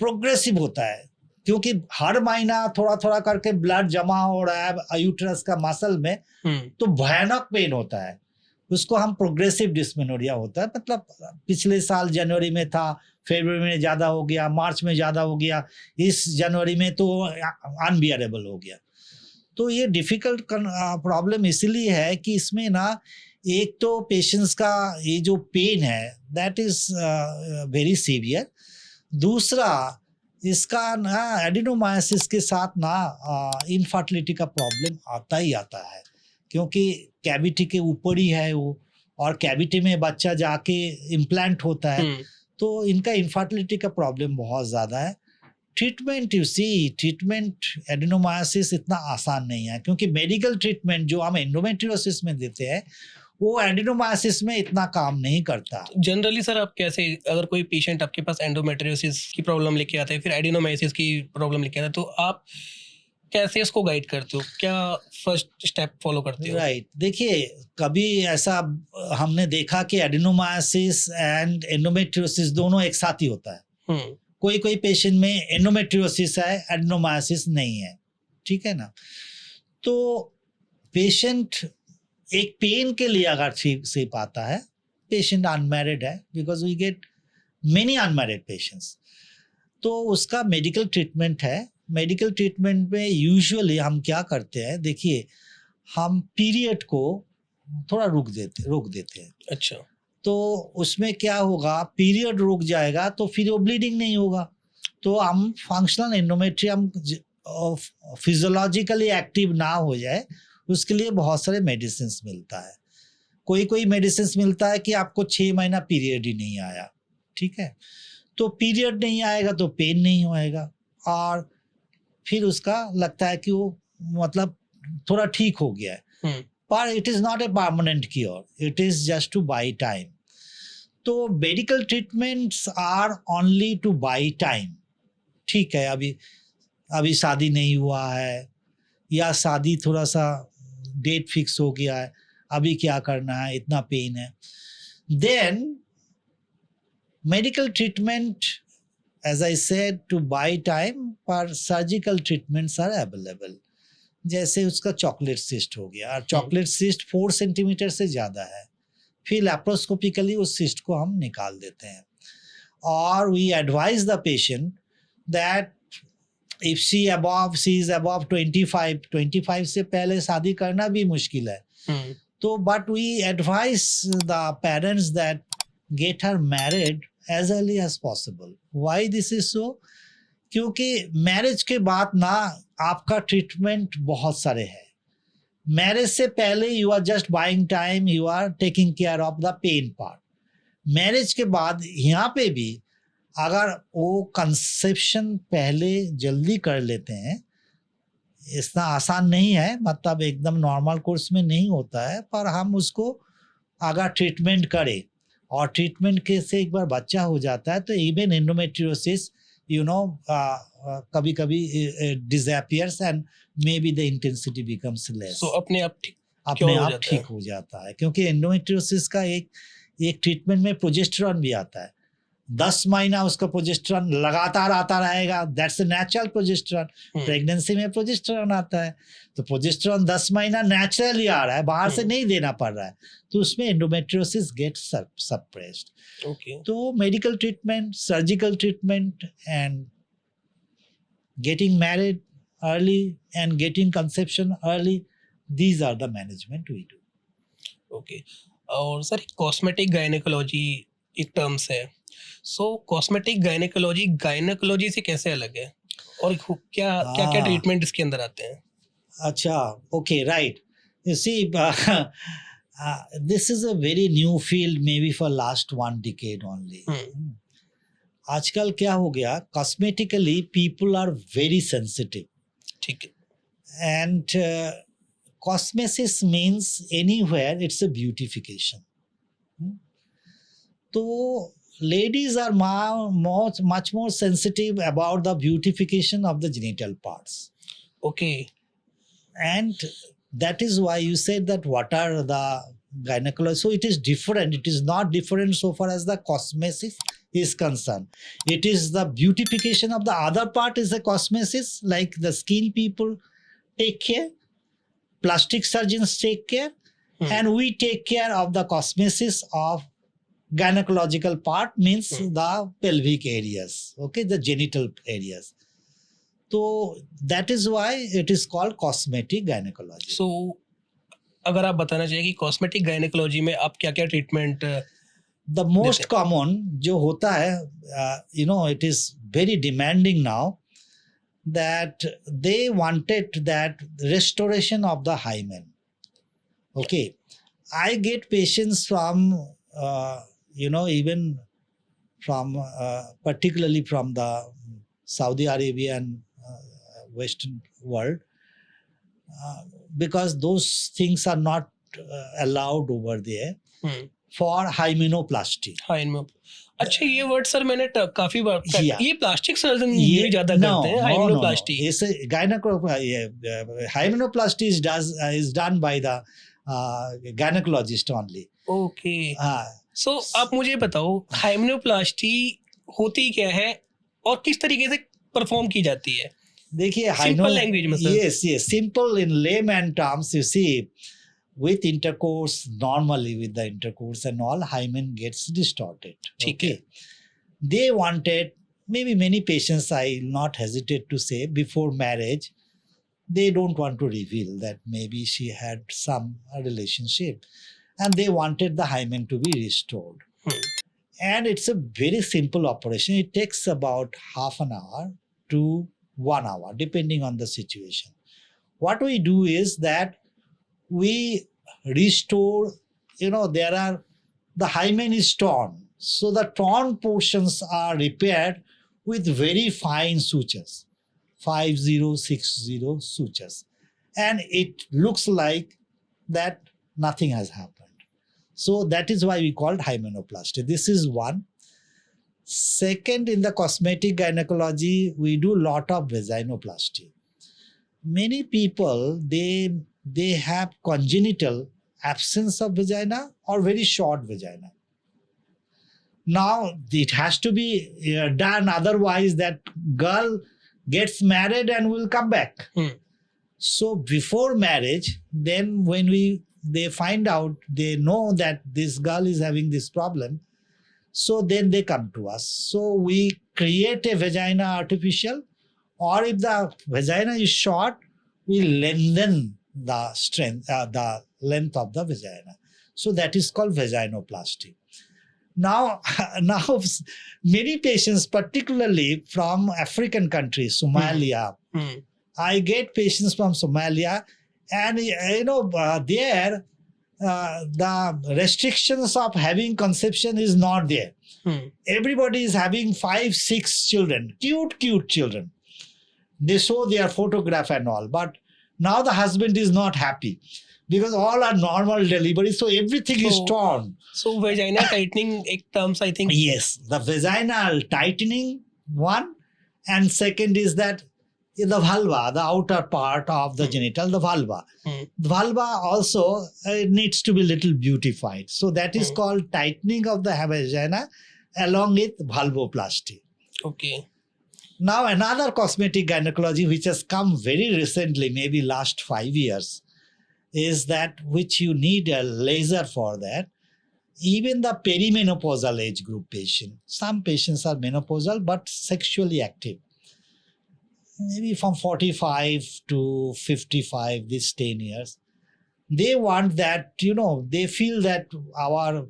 progressive होता है, क्योंकि हर महीना थोड़ा थोड़ा करके ब्लड जमा हो रहा है यूट्रस का मसल में, तो भयानक पेन होता है। उसको हम प्रोग्रेसिव डिस्मेनोरिया होता है। मतलब पिछले साल जनवरी में था, फरवरी में ज़्यादा हो गया, मार्च में ज़्यादा हो गया, इस जनवरी में तो अनबियरेबल हो गया। तो ये डिफ़िकल्ट प्रॉब्लम इसलिए है कि इसमें ना एक तो पेशेंट्स का ये जो पेन है दैट इज़ वेरी सीवियर। दूसरा इसका ना एडिनोमायोसिस के साथ ना इनफर्टिलिटी का प्रॉब्लम आता ही आता है, क्योंकि कैविटी के ऊपर ही है वो, और कैविटी में बच्चा जाके इम्प्लांट होता है, तो इनका इनफर्टिलिटी का प्रॉब्लम बहुत ज़्यादा है। ट्रीटमेंट ट्रीटमेंट एडिनोमायोसिस इतना आसान नहीं है, क्योंकि मेडिकल ट्रीटमेंट जो हम एंडोमेट्रियोसिस में देते हैं वो एडिनोमायोसिस में इतना काम नहीं करता। जनरली सर आप कैसे, अगर कोई पेशेंट आपके पास एंडोमेट्रियोसिस की प्रॉब्लम लेके आता है, फिर एडिनोमायोसिस की प्रॉब्लम लेके आता है, तो आप कैसे इसको गाइड करते हो, क्या फर्स्ट स्टेप फॉलो करते हो? राइट, देखिए कभी ऐसा हमने देखा कि एडिनोमायोसिस एंड एंडोमेट्रियोसिस दोनों एक साथ ही होता है। कोई कोई पेशेंट में एंडोमेट्रियोसिस है, एडिनोमायोसिस नहीं है, ठीक है ना। तो पेशेंट एक पेन के लिए अगर ठीक से पाता है, पेशेंट अनमैरिड है, because we get many unmarried patients, तो उसका मेडिकल ट्रीटमेंट है। मेडिकल ट्रीटमेंट में यूजुअली हम क्या करते हैं, देखिए हम पीरियड को थोड़ा रोक देते हैं। अच्छा, तो उसमें क्या होगा, पीरियड रुक जाएगा तो फिर वो ब्लीडिंग नहीं होगा। तो हम फंक्शनल एंडोमेट्रियम फिजियोलॉजिकली एक्टिव ना हो जाए उसके लिए बहुत सारे मेडिसिन मिलता है। कोई कोई मेडिसिन मिलता है कि आपको 6 महीना पीरियड ही नहीं आया, ठीक है, तो पीरियड नहीं आएगा तो पेन नहीं होएगा, और फिर उसका लगता है कि वो मतलब थोड़ा ठीक हो गया है, पर it is not a permanent cure, it is just to buy time. तो medical treatments are only to buy time. ठीक है, अभी शादी नहीं हुआ है, या शादी थोड़ा सा डेट फिक्स हो गया है, अभी क्या करना है, इतना पेन है, then medical treatment, as I said, to buy time, पर सर्जिकल ट्रीटमेंट्स आर अवेलेबल. जैसे उसका चॉकलेट सिस्ट हो गया, और चॉकलेट सिस्ट 4 सेंटीमीटर से ज़्यादा है, फिर लैप्रोस्कोपिकली उस सिस्ट को हम निकाल देते हैं. और we advise the patient that if she is above 25 से पहले शादी करना भी मुश्किल है, तो but we advise the parents that get her married as early as possible. Why this is so? क्योंकि मैरिज के बाद ना आपका ट्रीटमेंट बहुत सारे हैं. मैरिज से पहले you are just buying time, you are taking care of the pain part. Marriage के बाद यहाँ पे भी अगर वो कंसेप्शन पहले जल्दी कर लेते हैं, इतना आसान नहीं है, मतलब एकदम नॉर्मल कोर्स में नहीं होता है, पर हम उसको अगर ट्रीटमेंट करें और ट्रीटमेंट के से एक बार बच्चा हो जाता है, तो इवन एंडोमेट्रियोसिस कभी कभी disappears and maybe the intensity becomes less. So अपने आप ठीक हो जाता है, क्योंकि एंडोमेट्रियोसिस का एक ट्रीटमेंट में प्रोजेस्टेरॉन भी आता है. 10 महीना उसका प्रोजेस्टेरॉन लगातार आता रहेगा, दैट्स नेचुरल प्रोजेस्टेरॉन. प्रेगनेंसी में प्रोजेस्टेरॉन आता है, तो प्रोजेस्टेरॉन 10 महीना नेचुरली आ रहा है, बाहर से नहीं देना पड़ रहा है, तो उसमें एंडोमेट्रियोसिस गेट्स सप्रेस्ड. तो medical treatment, surgical treatment, and getting married early and getting conception early, these are the management we do. Okay. और सर कॉस्मेटिक गायनेकोलॉजी एक टर्म्स है, सो कॉस्मेटिक गायनेकोलॉजी से कैसे अलग है, और क्या क्या क्या ट्रीटमेंट इसके अंदर आते हैं? अच्छा, okay, right. You see, this is a very new field, may be for last 1 decade only. आजकल क्या हो गया, cosmetically people are very sensitive. ठीक है. And cosmesis means anywhere it's a beautification. So ladies are much more sensitive about the beautification of the genital parts. Okay. And that is why you said that what are the gynecology. So it is different. It is not different so far as the cosmesis is concerned. It is the beautification of the other part is the cosmesis, like the skin people take care, plastic surgeons take care, and we take care of the cosmesis of gynecological part, means the pelvic areas, okay, the genital areas. So that is why it is called cosmetic gynecology. So अगर आप बताना चाहिए कि cosmetic gynaecology में आप क्या क्या treatment? The most common जो होता है, you know, it is very demanding now, that they wanted that restoration of the hymen. Okay, I get patients from even from particularly from the Saudi Arabia and Western world, because those things are not allowed over there for hymenoplasty. अच्छा, ये word sir मैंने काफी बार, Yeah. ये plastic surgeon ये ज्यादा करते हैं, hymenoplasty. Hymenoplasty is done by the gynecologist only. Okay. So आप मुझे बताओ हाइमेनोप्लास्टी होती क्या है और किस तरीके से परफॉर्म की जाती है? देखिए, सिंपल लैंग्वेज में sir. yes, simple in layman terms, you see, with intercourse, normally with the intercourse and all, hymen gets distorted. Okay, they wanted, maybe many patients, I not hesitate to say, before marriage they don't want to reveal that maybe she had some relationship, and they wanted the hymen to be restored. And it's a very simple operation. It takes about half an hour to 1 hour depending on the situation. What we do is that we restore the hymen is torn. So the torn portions are repaired with very fine sutures, 5060 sutures. And it looks like that nothing has happened. So that is why we called hymenoplasty. This is one. Second, in the cosmetic gynecology, we do a lot of vaginoplasty. Many people, they have congenital absence of vagina or very short vagina. Now, it has to be done, otherwise that girl gets married and will come back. So before marriage, then when they find out, they know that this girl is having this problem, so then they come to us. So we create a vagina artificial, or if the vagina is short, we lengthen the the length of the vagina. So that is called vaginoplasty. Now many patients, particularly from African countries, Somalia, I get patients from Somalia, and there the restrictions of having conception is not there. Everybody is having 5-6 children, cute children. They show their photograph and all, but now the husband is not happy because all are normal delivery, so everything is torn. So vagina tightening terms, I think. Yes, the vaginal tightening, one, and second is that the vulva, the outer part of the genital, the vulva. The vulva also needs to be little beautified. So that is called tightening of the vagina along with vulvoplasty. Okay. Now another cosmetic gynecology which has come very recently, maybe last 5 years, is that which you need a laser for that. Even the perimenopausal age group patient, some patients are menopausal but sexually active. Maybe from 45 to 55, these 10 years, they want that, they feel that our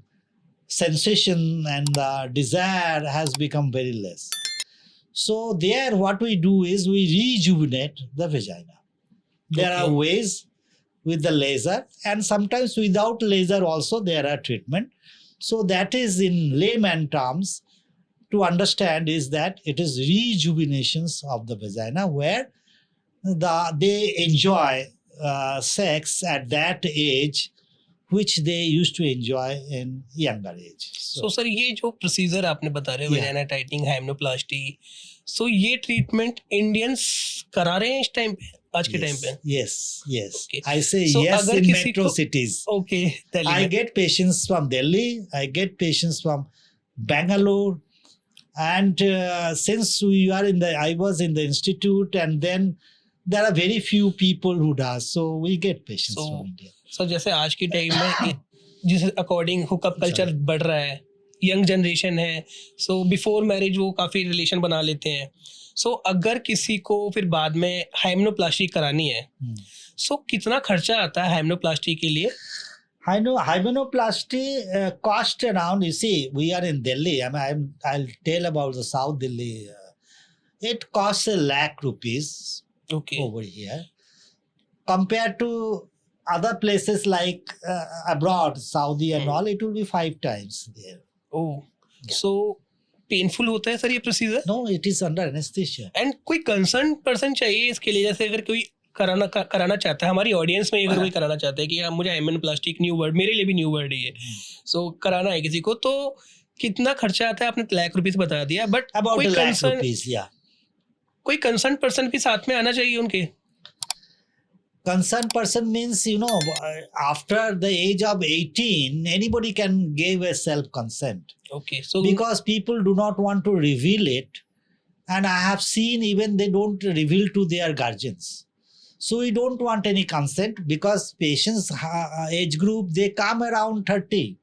sensation and the desire has become very less. So there what we do is we rejuvenate the vagina. There are ways with the laser, and sometimes without laser also there are treatment. So that is, in layman terms, to understand is that it is rejuvenations of the vagina where they enjoy sex at that age which they used to enjoy in younger age. So sir, ये जो procedure आपने बता रहे हो, vagina tightening, hymenoplasty, so ये treatment Indians करा रहे हैं इस टाइम पे, आज के टाइम पे? Yes. Okay. I say So yes अगर in किसी metro को- cities. Okay, Delhi I में. get patients from Delhi, I get patients from Bangalore, and since I was in the institute, and then there are very few people who does, so we get patients from India. So जैसे आज की time में जिस according hookup culture बढ़ रहा है, young generation है, so before marriage वो काफ़ी रिलेशन बना लेते हैं. सो अगर किसी को फिर बाद में हाइमेनोप्लास्टी करानी है, सो कितना खर्चा आता है हाइमेनोप्लास्टी के लिए? I know hymenoplasty cost around, you see, we are in Delhi. I'll tell about the South Delhi. It costs ₹1 lakh over here. Compared to other places like abroad, Saudi and all, it will be 5 times there. Oh, so painful होता है sir ये procedure? No, it is under anesthesia. And कोई concern person चाहिए इसके लिए? जैसे अगर कोई कराना चाहता है, हमारी ऑडियंस में अगर कोई कराना चाहता है कि यार मुझे हाइमेनोप्लास्टी, न्यू वर्ड, मेरे लिए भी न्यू वर्ड है ये, सो कराना है किसी को, तो कितना खर्चा आता है? आपने ₹1,00,000 बता दिया, बट About कोई ₹1 lakh, yeah. कोई कंसर्न पर्सन भी साथ में आना चाहिए उनके? Concerned person means, after the age of 18, anybody can give a self-consent. Okay, so Because people do not want to reveal it. And I have seen even they don't reveal to their guardians. So we don't want any consent because patients age group, they come around 30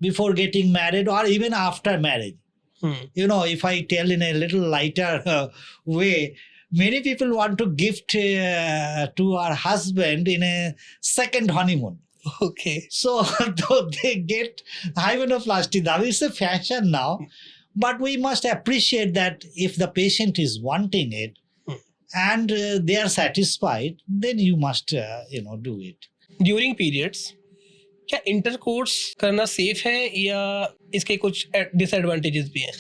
before getting married or even after marriage. If I tell in a little lighter way, many people want to gift to our husband in a second honeymoon. Okay. So they get hymenoplasty. That is a fashion now. But we must appreciate that if the patient is wanting it and they are satisfied, then you must, do it. During periods क्या intercourse करना safe है या इसके कुछ disadvantages भी हैं?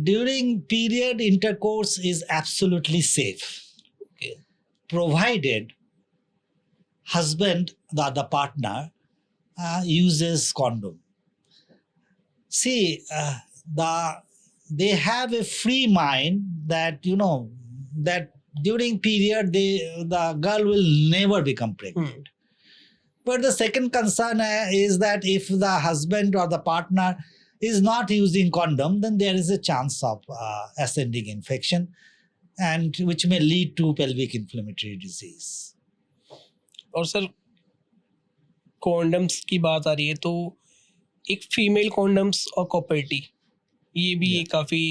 During period, intercourse is absolutely safe, Okay. provided husband, the other partner, uses condom. See, they have a free mind that that during period the girl will never become pregnant. But the second concern is that if the husband or the partner is not using condom, then there is a chance of ascending infection, and which may lead to pelvic inflammatory disease. और sir condoms की बात आ रही है तो एक female condoms और copper T ये भी Yeah. काफी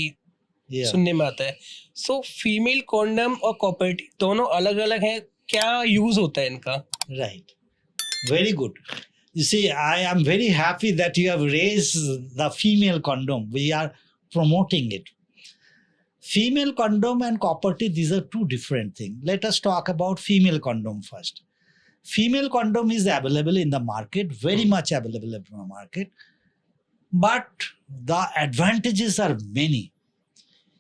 Yeah. सुनने में आता है. सो फीमेल कॉन्डम और कॉपर्टी दोनों अलग अलग हैं, क्या यूज होता है इनका? Right. Very good. You see, I am very happy that you have raised the female condom. We are promoting it. Female condom and copper T, these are two different things. Let us talk about female condom first. Female condom is available in the market, very much available in the market. But the advantages are many.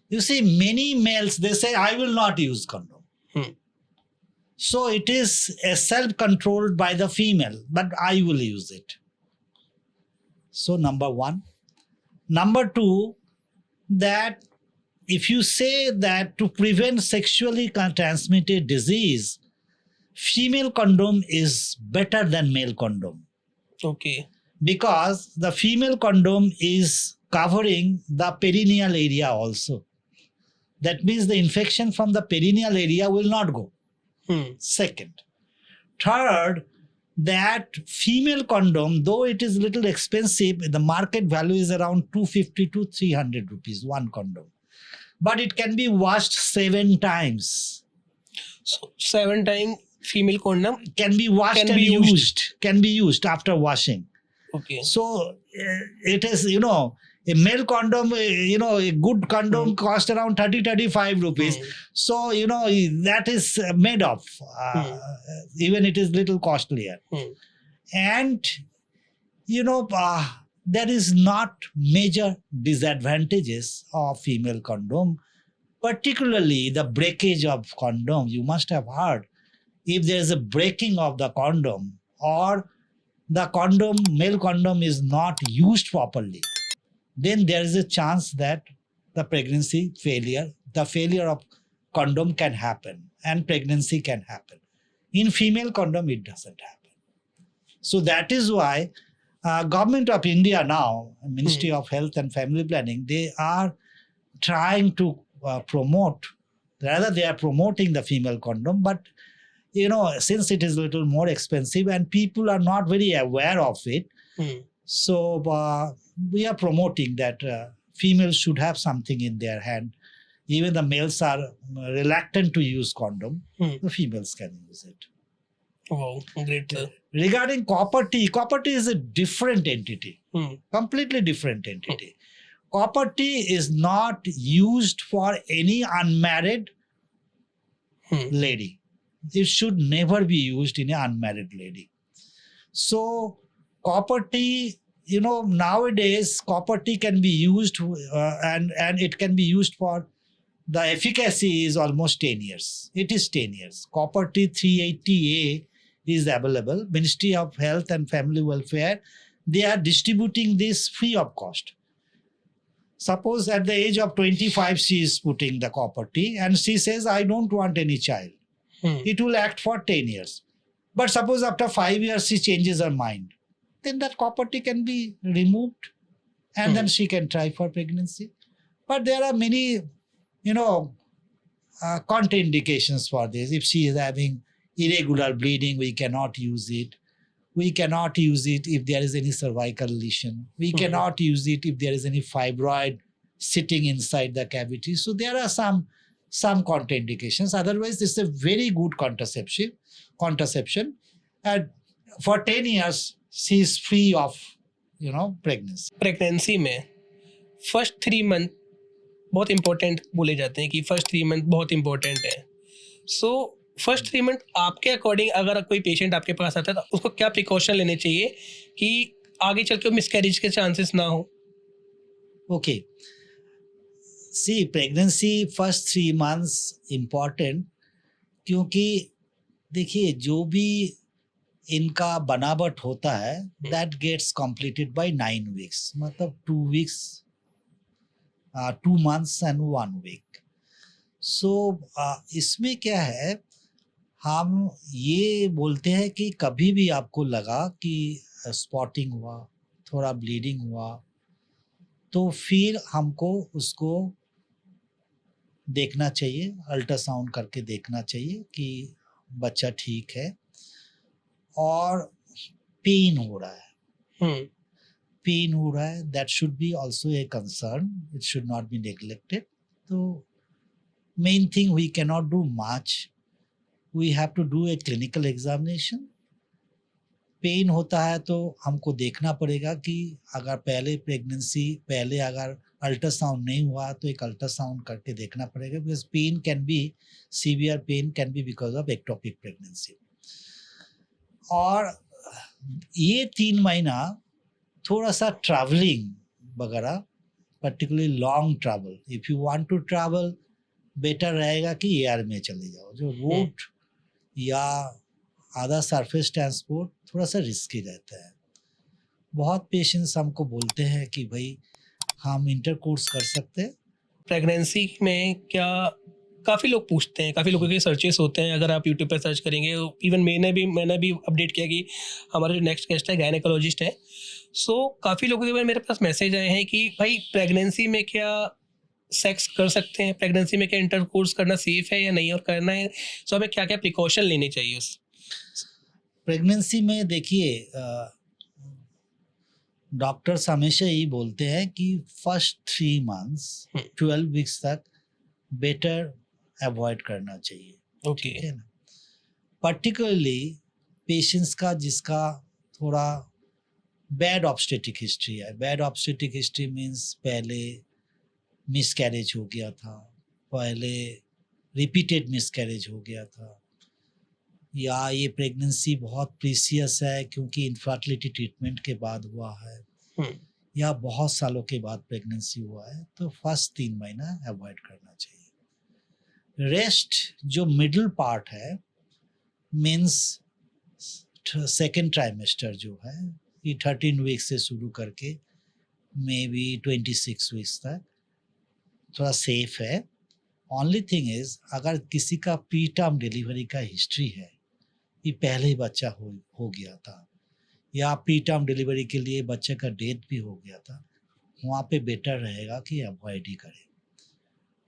You see, many males, they say, I will not use condom. So it is self-controlled by the female, but I will use it. So number one. Number two, that if you say that to prevent sexually transmitted disease, female condom is better than male condom. Okay. Because the female condom is covering the perineal area also. That means the infection from the perineal area will not go. Second. Third, that female condom, though it is little expensive, the market value is around 250 to 300 rupees, one condom. But it can be washed 7 times. So 7 times female condom Can be washed Can and be used. used. Can be used after washing. Okay. So it is, a male condom, a good condom cost around 30-35 rupees. So, that is made of, even it is little costlier. And, there is not major disadvantages of female condom, particularly the breakage of condom. You must have heard, if there is a breaking of the condom or the condom, male condom is not used properly, then there is a chance that the pregnancy failure, the failure of condom can happen and pregnancy can happen. In female condom, it doesn't happen. So that is why Government of India now, Ministry of Health and Family Planning, they are trying to promote, rather they are promoting the female condom, but since it is a little more expensive and people are not very aware of it, so we are promoting that females should have something in their hand. Even the males are reluctant to use condom. The females can use it. Wow, great. Regarding copper T is a different entity, completely different entity. Copper T is not used for any unmarried lady. It should never be used in an unmarried lady. So copper T, nowadays copper T can be used and it can be used for, the efficacy is almost 10 years. It is 10 years. Copper T 380A is available. Ministry of Health and Family Welfare, they are distributing this free of cost. Suppose at the age of 25, she is putting the copper T and she says, I don't want any child. It will act for 10 years. But suppose after 5 years, she changes her mind. Then that copper T can be removed and then she can try for pregnancy. But there are many, contraindications for this. If she is having irregular bleeding, we cannot use it. We cannot use it if there is any cervical lesion. We cannot use it if there is any fibroid sitting inside the cavity. So there are some contraindications. Otherwise, it's a very good contraception. And for 10 years, she is free of, pregnancy. Pregnancy में first 3 month बहुत important बोले जाते हैं कि first 3 month बहुत important है. So first 3 month आपके according अगर कोई पेशेंट आपके पास आता है तो उसको क्या प्रिकॉशन लेने चाहिए कि आगे चल के मिसकैरेज के चांसेस ना हो? Okay, see pregnancy first 3 months important, क्योंकि देखिए जो भी इनका बनावट होता है that gets completed by 9 weeks, मतलब 2 weeks, 2 months and 1 week. So इसमें क्या है, हम ये बोलते हैं कि कभी भी आपको लगा कि स्पॉटिंग हुआ, थोड़ा ब्लीडिंग हुआ, तो फिर हमको उसको देखना चाहिए, अल्ट्रासाउंड करके देखना चाहिए कि बच्चा ठीक है। और पेन हो रहा है, हम्म पेन हो रहा है, that should be also a concern, it should not be neglected. तो main thing we can not do much, we have to do a clinical examination. Pain होता है तो हमको देखना पड़ेगा कि अगर पहले अगर अल्ट्रासाउंड नहीं हुआ तो एक अल्ट्रासाउंड करके देखना पड़ेगा, because pain can be severe, pain can be because of ectopic pregnancy. और ये 3 महीना थोड़ा सा ट्रैवलिंग वगैरह, particularly long travel, if you want to travel, better रहेगा कि एयर में चले जाओ। जो रोड या आधा सरफेस ट्रांसपोर्ट थोड़ा सा रिस्की रहता है। बहुत पेशेंट्स हमको बोलते हैं कि भाई हम इंटरकोर्स कर सकते हैं। प्रेगनेंसी में क्या काफ़ी लोग पूछते हैं, काफ़ी लोगों के सर्चेस होते हैं, अगर आप यूट्यूब पर सर्च करेंगे, इवन मैंने भी अपडेट किया कि हमारा जो नेक्स्ट गेस्ट है गायनेकोलॉजिस्ट है। सो काफ़ी लोगों के मेरे पास मैसेज आए हैं कि भाई प्रेगनेंसी में क्या सेक्स कर सकते हैं, प्रेगनेंसी में क्या इंटरकोर्स करना सेफ है या नहीं, और करना है सो हमें क्या क्या प्रिकॉशन लेने चाहिए उस प्रेगनेंसी में देखिए, डॉक्टर्स हमेशा यही बोलते हैं कि फर्स्ट 3 मंथ्स 12 वीक्स तक बेटर अवॉइड करना चाहिए। ओके ठीक है ना, पर्टिकुलरली पेशेंट्स का जिसका थोड़ा बैड ऑब्स्टेटिक हिस्ट्री है। बैड ऑब्स्टेटिक हिस्ट्री मीन्स पहले मिसकैरेज हो गया था, पहले रिपीटेड मिसकैरेज हो गया था, या ये प्रेगनेंसी बहुत प्रीसियस है क्योंकि इनफर्टिलिटी ट्रीटमेंट के बाद हुआ है, या बहुत सालों के बाद प्रेगनेंसी हुआ है, तो फर्स्ट 3 महीना अवॉइड करना चाहिए। रेस्ट जो मिडिल पार्ट है, मीन्स सेकेंड ट्राइमेस्टर जो है, ये 13 वीक्स से शुरू करके मे बी 26 वीक्स तक थोड़ा सेफ है। ओनली थिंग इज, अगर किसी का प्री टर्म डिलीवरी का हिस्ट्री है, ये पहले ही बच्चा हो गया था, या प्री टर्म डिलीवरी के लिए बच्चे का डेथ भी हो गया था, वहाँ पे बेटर रहेगा कि अवॉइड ही करें।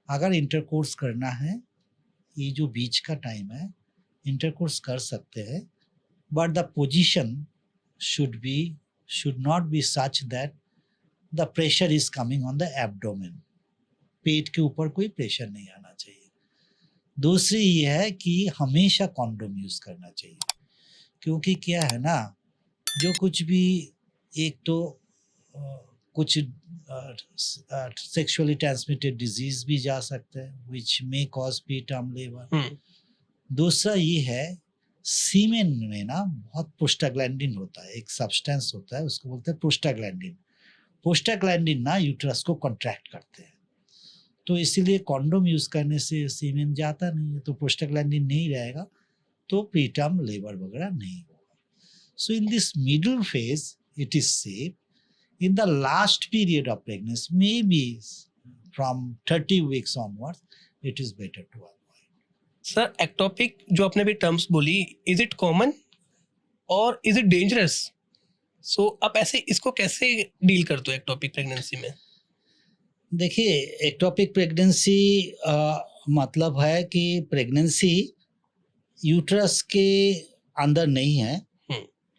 अगर इंटरकोर्स करना है, ये जो बीच का टाइम है, इंटरकोर्स कर सकते हैं, but the position should not be such that the pressure is coming on the abdomen. पेट के ऊपर कोई प्रेशर नहीं आना चाहिए। दूसरी ये है कि हमेशा कॉन्डोम यूज़ करना चाहिए, क्योंकि क्या है ना, जो कुछ भी, एक तो कुछ सेक्सुअली ट्रांसमिटेड डिजीज भी जा सकते हैं which may cause preterm labour. दूसरा ये है, सीमेन में ना बहुत प्रोस्टाग्लैंडिन होता है, एक सब्सटेंस होता है, उसको बोलते हैं प्रोस्टाग्लैंडिन। प्रोस्टाग्लैंडिन ना यूट्रस को कॉन्ट्रैक्ट करते हैं, तो इसीलिए कॉन्डोम यूज़ करने से सीमेन जाता नहीं है, तो प्रोस्टाग्लैंडिन नहीं रहेगा, तो प्री टर्म लेबर वगैरह नहीं होगा। So in this middle phase it is safe. In the last period of pregnancy, maybe from 30 weeks onwards, it is better to avoid. Sir ectopic जो आपने भी टर्म्स बोली, इज इट कॉमन और is it dangerous? So आप ऐसे इसको कैसे deal करते हो एक्टोपिक प्रेगनेंसी में? देखिए, एक्टोपिक प्रेगनेंसी मतलब है कि प्रेगनेंसी यूट्रस के अंदर नहीं है,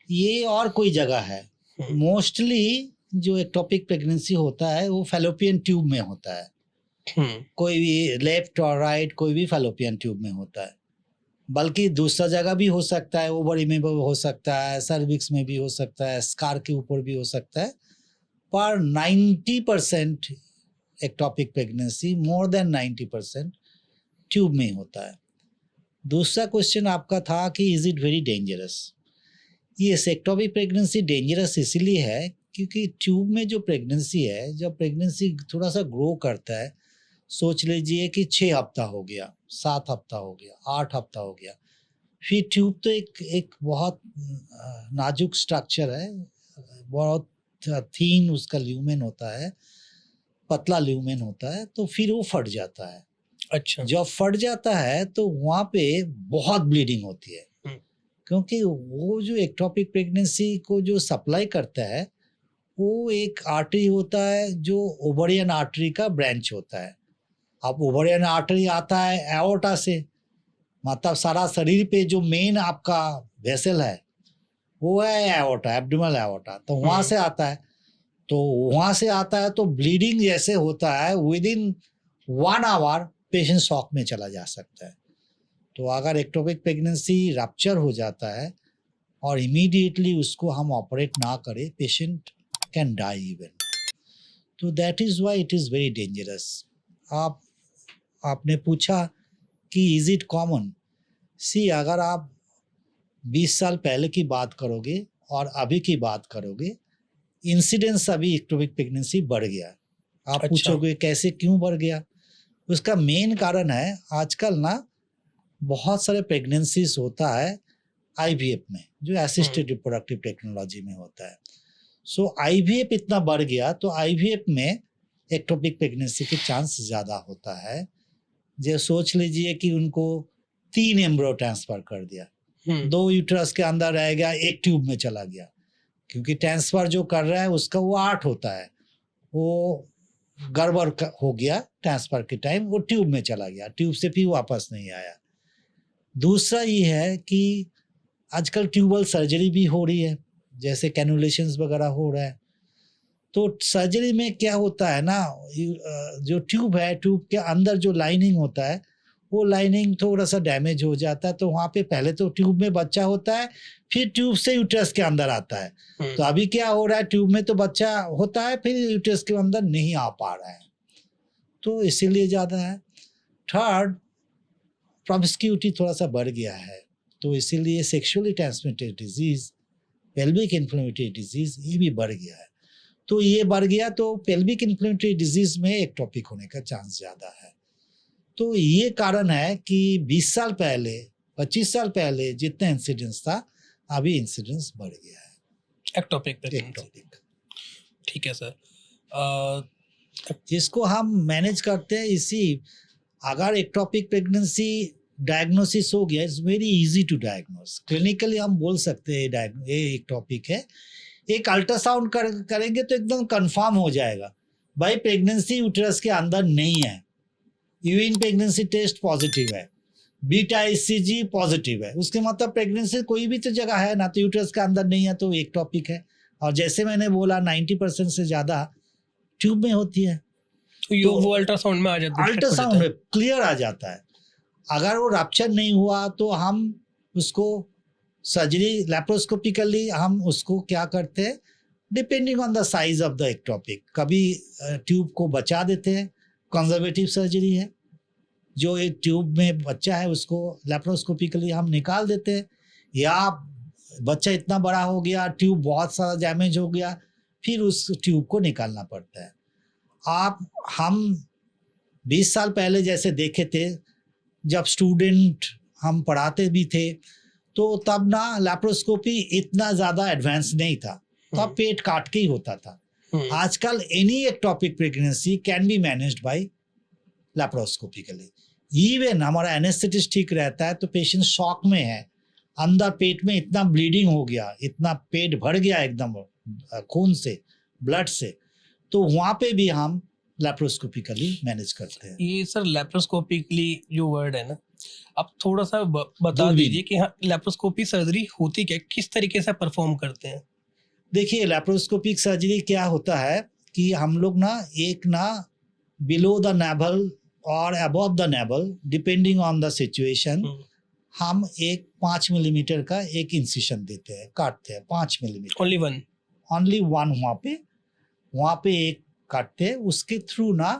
ये और कोई जगह है। मोस्टली जो एक्टोपिक प्रेगनेंसी होता है वो फैलोपियन ट्यूब में होता है। कोई भी लेफ्ट और राइट, कोई भी फैलोपियन ट्यूब में होता है, बल्कि दूसरा जगह भी हो सकता है, ओवरी में भी हो सकता है, सर्विक्स में भी हो सकता है, स्कार के ऊपर भी हो सकता है, पर 90% ectopic pregnancy, more than 90% tube में होता है। दूसरा क्वेश्चन आपका था कि इज इट वेरी डेंजरस। ये एक्टोपिक प्रेगनेंसी डेंजरस इसीलिए है क्योंकि ट्यूब में जो प्रेगनेंसी है, जब प्रेगनेंसी थोड़ा सा ग्रो करता है, सोच लीजिए कि 6 हफ्ता हो गया, 7 हफ्ता हो गया, 8 हफ्ता हो गया, फिर ट्यूब तो एक बहुत नाजुक स्ट्रक्चर है, बहुत थीन उसका ल्यूमेन होता है, पतला ल्यूमेन होता है, तो फिर वो फट जाता है। अच्छा। जब फट जाता है तो वहाँ पे बहुत ब्लीडिंग होती है, क्योंकि वो जो एक्टोपिक प्रेगनेंसी को जो सप्लाई करता है वो एक आर्टरी होता है जो ओवरियन आर्टरी का ब्रांच होता है। अब ओवरियन आर्टरी आता है एओर्टा से, मतलब सारा शरीर पे जो मेन आपका वेसल है वो है एओर्टा, एब्डोमिनल एओर्टा, तो वहाँ से आता है। तो वहाँ से आता है तो ब्लीडिंग जैसे होता है, within 1 hour patient shock में चला जा सकता है। तो अगर एक्टोपिक प्रेगनेंसी रप्चर हो जाता है और इमीडिएटली उसको हम ऑपरेट ना करें, पेशेंट कैन डाई इवन। तो that is why it is very dangerous. आपने पूछा कि इज़ इट कॉमन। सी, अगर आप 20 साल पहले की बात करोगे और अभी की बात करोगे, इंसिडेंस अभी एक्टोपिक प्रेगनेंसी बढ़ गया। आप पूछोगे कैसे, क्यों बढ़ गया? उसका मेन कारण है आजकल ना बहुत सारे प्रेगनेंसीज होता है आईवीएफ में, जो असिस्टेड रिप्रोडक्टिव टेक्नोलॉजी में होता है। सो आईवीएफ इतना बढ़ गया तो आईवीएफ में एक्टोपिक प्रेगनेंसी के चांस ज़्यादा होता है। जो सोच लीजिए कि उनको 3 एम्ब्रियो ट्रांसफर कर दिया, 2 यूट्रस के अंदर रह गया, 1 ट्यूब में चला गया, क्योंकि ट्रांसफर जो कर रहा है उसका वो 8 होता है, वो गड़बड़ हो गया ट्रांसफर के टाइम, वो ट्यूब में चला गया, ट्यूब से फिर वापस नहीं आया। दूसरा ये है कि आजकल ट्यूबल सर्जरी भी हो रही है, जैसे कैनुलेशंस वगैरह हो रहा है। तो सर्जरी में क्या होता है ना, जो ट्यूब है, ट्यूब के अंदर जो लाइनिंग होता है वो लाइनिंग थोड़ा सा डैमेज हो जाता है, तो वहाँ पे पहले तो ट्यूब में बच्चा होता है, फिर ट्यूब से यूट्रस के अंदर आता है। तो अभी क्या हो रहा है, ट्यूब में तो बच्चा होता है, फिर यूट्रस के अंदर नहीं आ पा रहा है, तो इसीलिए ज़्यादा है। थर्ड, प्रॉमिस्क्यूटी थोड़ा सा बढ़ गया है, तो इसीलिए sexually transmitted disease, pelvic inflammatory disease, ये भी बढ़ गया है। तो ये बढ़ गया तो पेल्विक इन्फ्लेमेटरी डिजीज़ में एक्टोपिक होने का चांस ज़्यादा है। तो ये कारण है कि 20 साल पहले, 25 साल पहले जितना इंसिडेंस था, अभी इंसिडेंस बढ़ गया है एक्टोपिक। ठीक है सर। इसको हम मैनेज करते हैं अगर एक्टोपिक प्रेगनेंसी डायग्नोसिस हो गया, it's very easy to diagnose. Clinically हम बोल सकते हैं ये एक्टोपिक है, एक अल्ट्रासाउंड करेंगे तो एकदम कंफर्म हो जाएगा भाई प्रेगनेंसी यूट्रस के अंदर नहीं है, यूरिन प्रेगनेंसी टेस्ट पॉजिटिव है, बीटा ईसीजी पॉजिटिव है, उसके मतलब प्रेगनेंसी कोई भी तो जगह है ना, तो यूट्रस के अंदर नहीं है, तो एक्टोपिक है। और जैसे मैंने बोला 90% से ज़्यादा ट्यूब में होती है, तो वो अल्ट्रासाउंड में आ जाता है, अल्ट्रासाउंड में क्लियर आ जाता है। अगर वो रप्चर नहीं हुआ तो हम उसको सर्जरी लैप्रोस्कोपिकली हम उसको क्या करते हैं, depending on the size of the ectopic, कभी ट्यूब को बचा देते हैं, कंजर्वेटिव सर्जरी है, जो एक ट्यूब में बच्चा है उसको लैप्रोस्कोपिकली हम निकाल देते हैं, या बच्चा इतना बड़ा हो गया, ट्यूब बहुत सारा डैमेज हो गया, फिर उस ट्यूब को निकालना पड़ता है। हम 20 साल पहले जैसे देखे थे, जब स्टूडेंट हम पढ़ाते भी थे, तो तब ना लैप्रोस्कोपी इतना ज़्यादा एडवांस नहीं था, तब पेट काट के ही होता था। आजकल any ectopic pregnancy can be managed by laparoscopically. Even हमारा एनेस्थेटिस्ट ठीक रहता है तो पेशेंट शॉक में है, अंदर पेट में इतना ब्लीडिंग हो गया, इतना पेट भर गया एकदम खून से, ब्लड से, तो वहाँ पे भी हम लैप्रोस्कोपिकली मैनेज करते हैं। ये सर लैप्रोस्कोपिकली जो वर्ड है ना, आप थोड़ा सा बता दीजिए कि हाँ लैप्रोस्कोपी सर्जरी होती क्या, किस तरीके से परफॉर्म करते हैं? देखिए, लैप्रोस्कोपिक सर्जरी क्या होता है कि हम लोग ना एक ना बिलो द नेवल और above the naval, depending on the situation, हम एक 5 मिलीमीटर का एक इंसिशन देते हैं, काटते हैं 5 मिलीमीटर, ओनली वन वहाँ पे एक काटते हैं। उसके थ्रू ना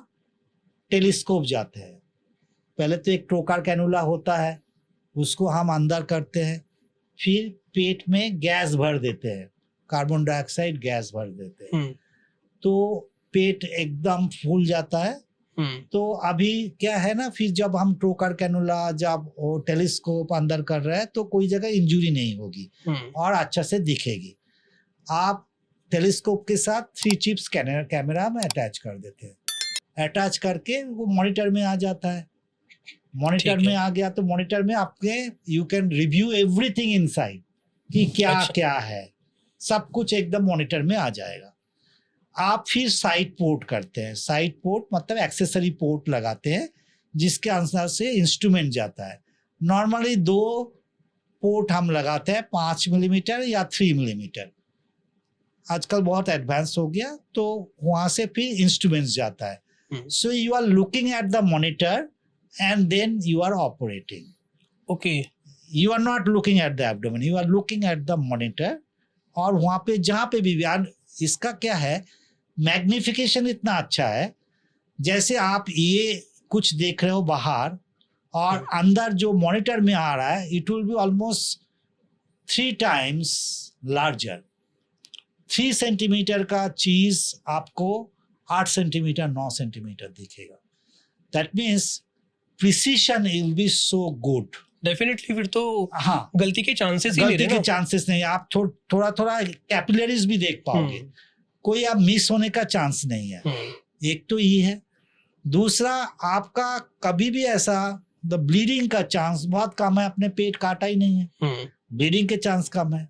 टेलीस्कोप जाते हैं। पहले तो एक ट्रोकार कैनुला होता है, उसको हम अंदर करते हैं, फिर पेट में गैस भर देते हैं, कार्बन डाइऑक्साइड गैस भर देते हैं, तो पेट एकदम फूल जाता है। तो अभी क्या है ना, फिर जब हम ट्रोकर कैनुला जब वो टेलीस्कोप अंदर कर रहे हैं तो कोई जगह इंजरी नहीं होगी और अच्छा से दिखेगी। आप टेलीस्कोप के साथ 3 चिप्स कैमरा में अटैच कर देते हैं, अटैच करके वो मॉनिटर में आ जाता है। मॉनिटर में आ गया तो मॉनिटर में आपके you can review everything inside कि क्या क्या है, सब कुछ एकदम मॉनिटर में आ जाएगा। आप फिर साइड पोर्ट करते हैं, साइड पोर्ट मतलब एक्सेसरी पोर्ट लगाते हैं जिसके अंदर से इंस्ट्रूमेंट जाता है। नॉर्मली 2 पोर्ट हम लगाते हैं, 5 मिलीमीटर या 3 मिलीमीटर। आजकल बहुत एडवांस हो गया, तो वहां से फिर इंस्ट्रूमेंट्स जाता है। So you are looking at the monitor and then you are operating. Okay. You are not looking at the abdomen, you are looking at the monitor. और वहाँ पे जहाँ पे भी इसका क्या है, मैग्निफिकेशन इतना अच्छा है, जैसे आप ये कुछ देख रहे हो बाहर और अंदर जो मॉनिटर में आ रहा है, it will be almost 3 times larger. 3 centimetre का चीज आपको 8 सेंटीमीटर 9 सेंटीमीटर दिखेगा। That means precision will be so good. Definitely फिर तो हाँ, गलती के चांसेस ही नहीं गलती के चांसेस नहीं, आप थोड़ा थोड़ा कैपिलरीज भी देख पाओगे, कोई आप मिस होने का चांस नहीं है। एक तो ये है। दूसरा, आपका कभी भी ऐसा द ब्लीडिंग का चांस बहुत कम है, अपने पेट काटा ही नहीं है, ब्लीडिंग के चांस कम है।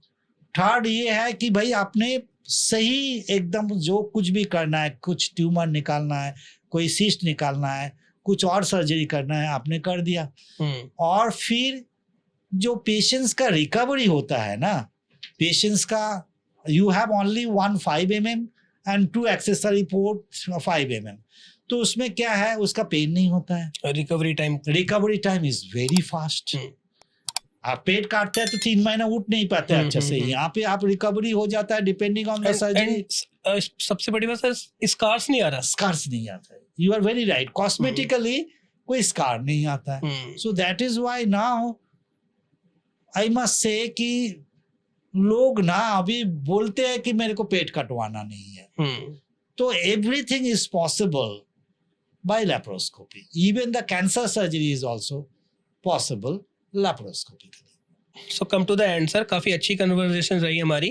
थर्ड ये है कि भाई आपने सही एकदम जो कुछ भी करना है, कुछ ट्यूमर निकालना है, कोई सिस्ट निकालना है, कुछ और सर्जरी करना है, आपने कर दिया। और फिर जो पेशेंट्स का रिकवरी होता है ना, पेशेंट्स का you have only 1 5 mm and 2 accessory port 5 mm, तो उसमें क्या है, उसका पेन नहीं होता है। Recovery time is very fast. आप पेट काटते हैं तो 3 महीना उठ नहीं पाते अच्छे से, यहाँ पे आप रिकवरी हो जाता है डिपेंडिंग ऑन द सर्जरी। सबसे बड़ी बात है, स्कार्स नहीं आ रहा, स्कार्स नहीं आता है। You are very right, cosmetically कोई स्कार नहीं आता है। So that is why now I must say कि लोग ना अभी बोलते हैं कि मेरे को पेट कटवाना नहीं है, तो everything is possible by laparoscopy. Even the cancer surgery is also possible laparoscopy. So come to the end sir, काफ़ी अच्छी कन्वर्सेशन रही हमारी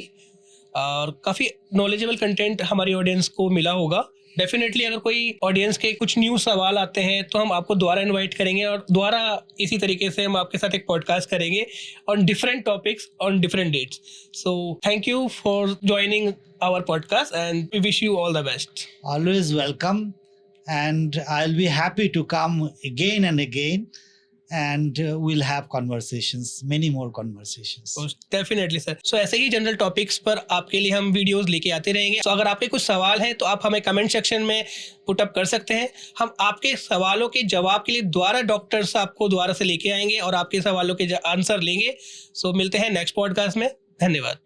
और काफ़ी नॉलेजेबल कंटेंट हमारी ऑडियंस को मिला होगा। डेफिनेटली अगर कोई ऑडियंस के कुछ न्यू सवाल आते हैं तो हम आपको दोबारा इनवाइट करेंगे और दोबारा इसी तरीके से हम आपके साथ एक पॉडकास्ट करेंगे on different topics on different dates. So thank you for joining our podcast and we wish you all the best. Always welcome and I'll be happy to come again and again and we'll have conversations, many more conversations. Definitely sir. So ऐसे ही general topics पर आपके लिए हम videos लेके आते रहेंगे। तो अगर आपके कुछ सवाल हैं तो आप हमें कमेंट सेक्शन में पुट अप कर सकते हैं। हम आपके सवालों के जवाब के लिए दोबारा डॉक्टर साहब को दोबारा से लेके आएंगे और आपके सवालों के आंसर लेंगे। सो मिलते हैं नेक्स्ट पॉडकास्ट में। धन्यवाद।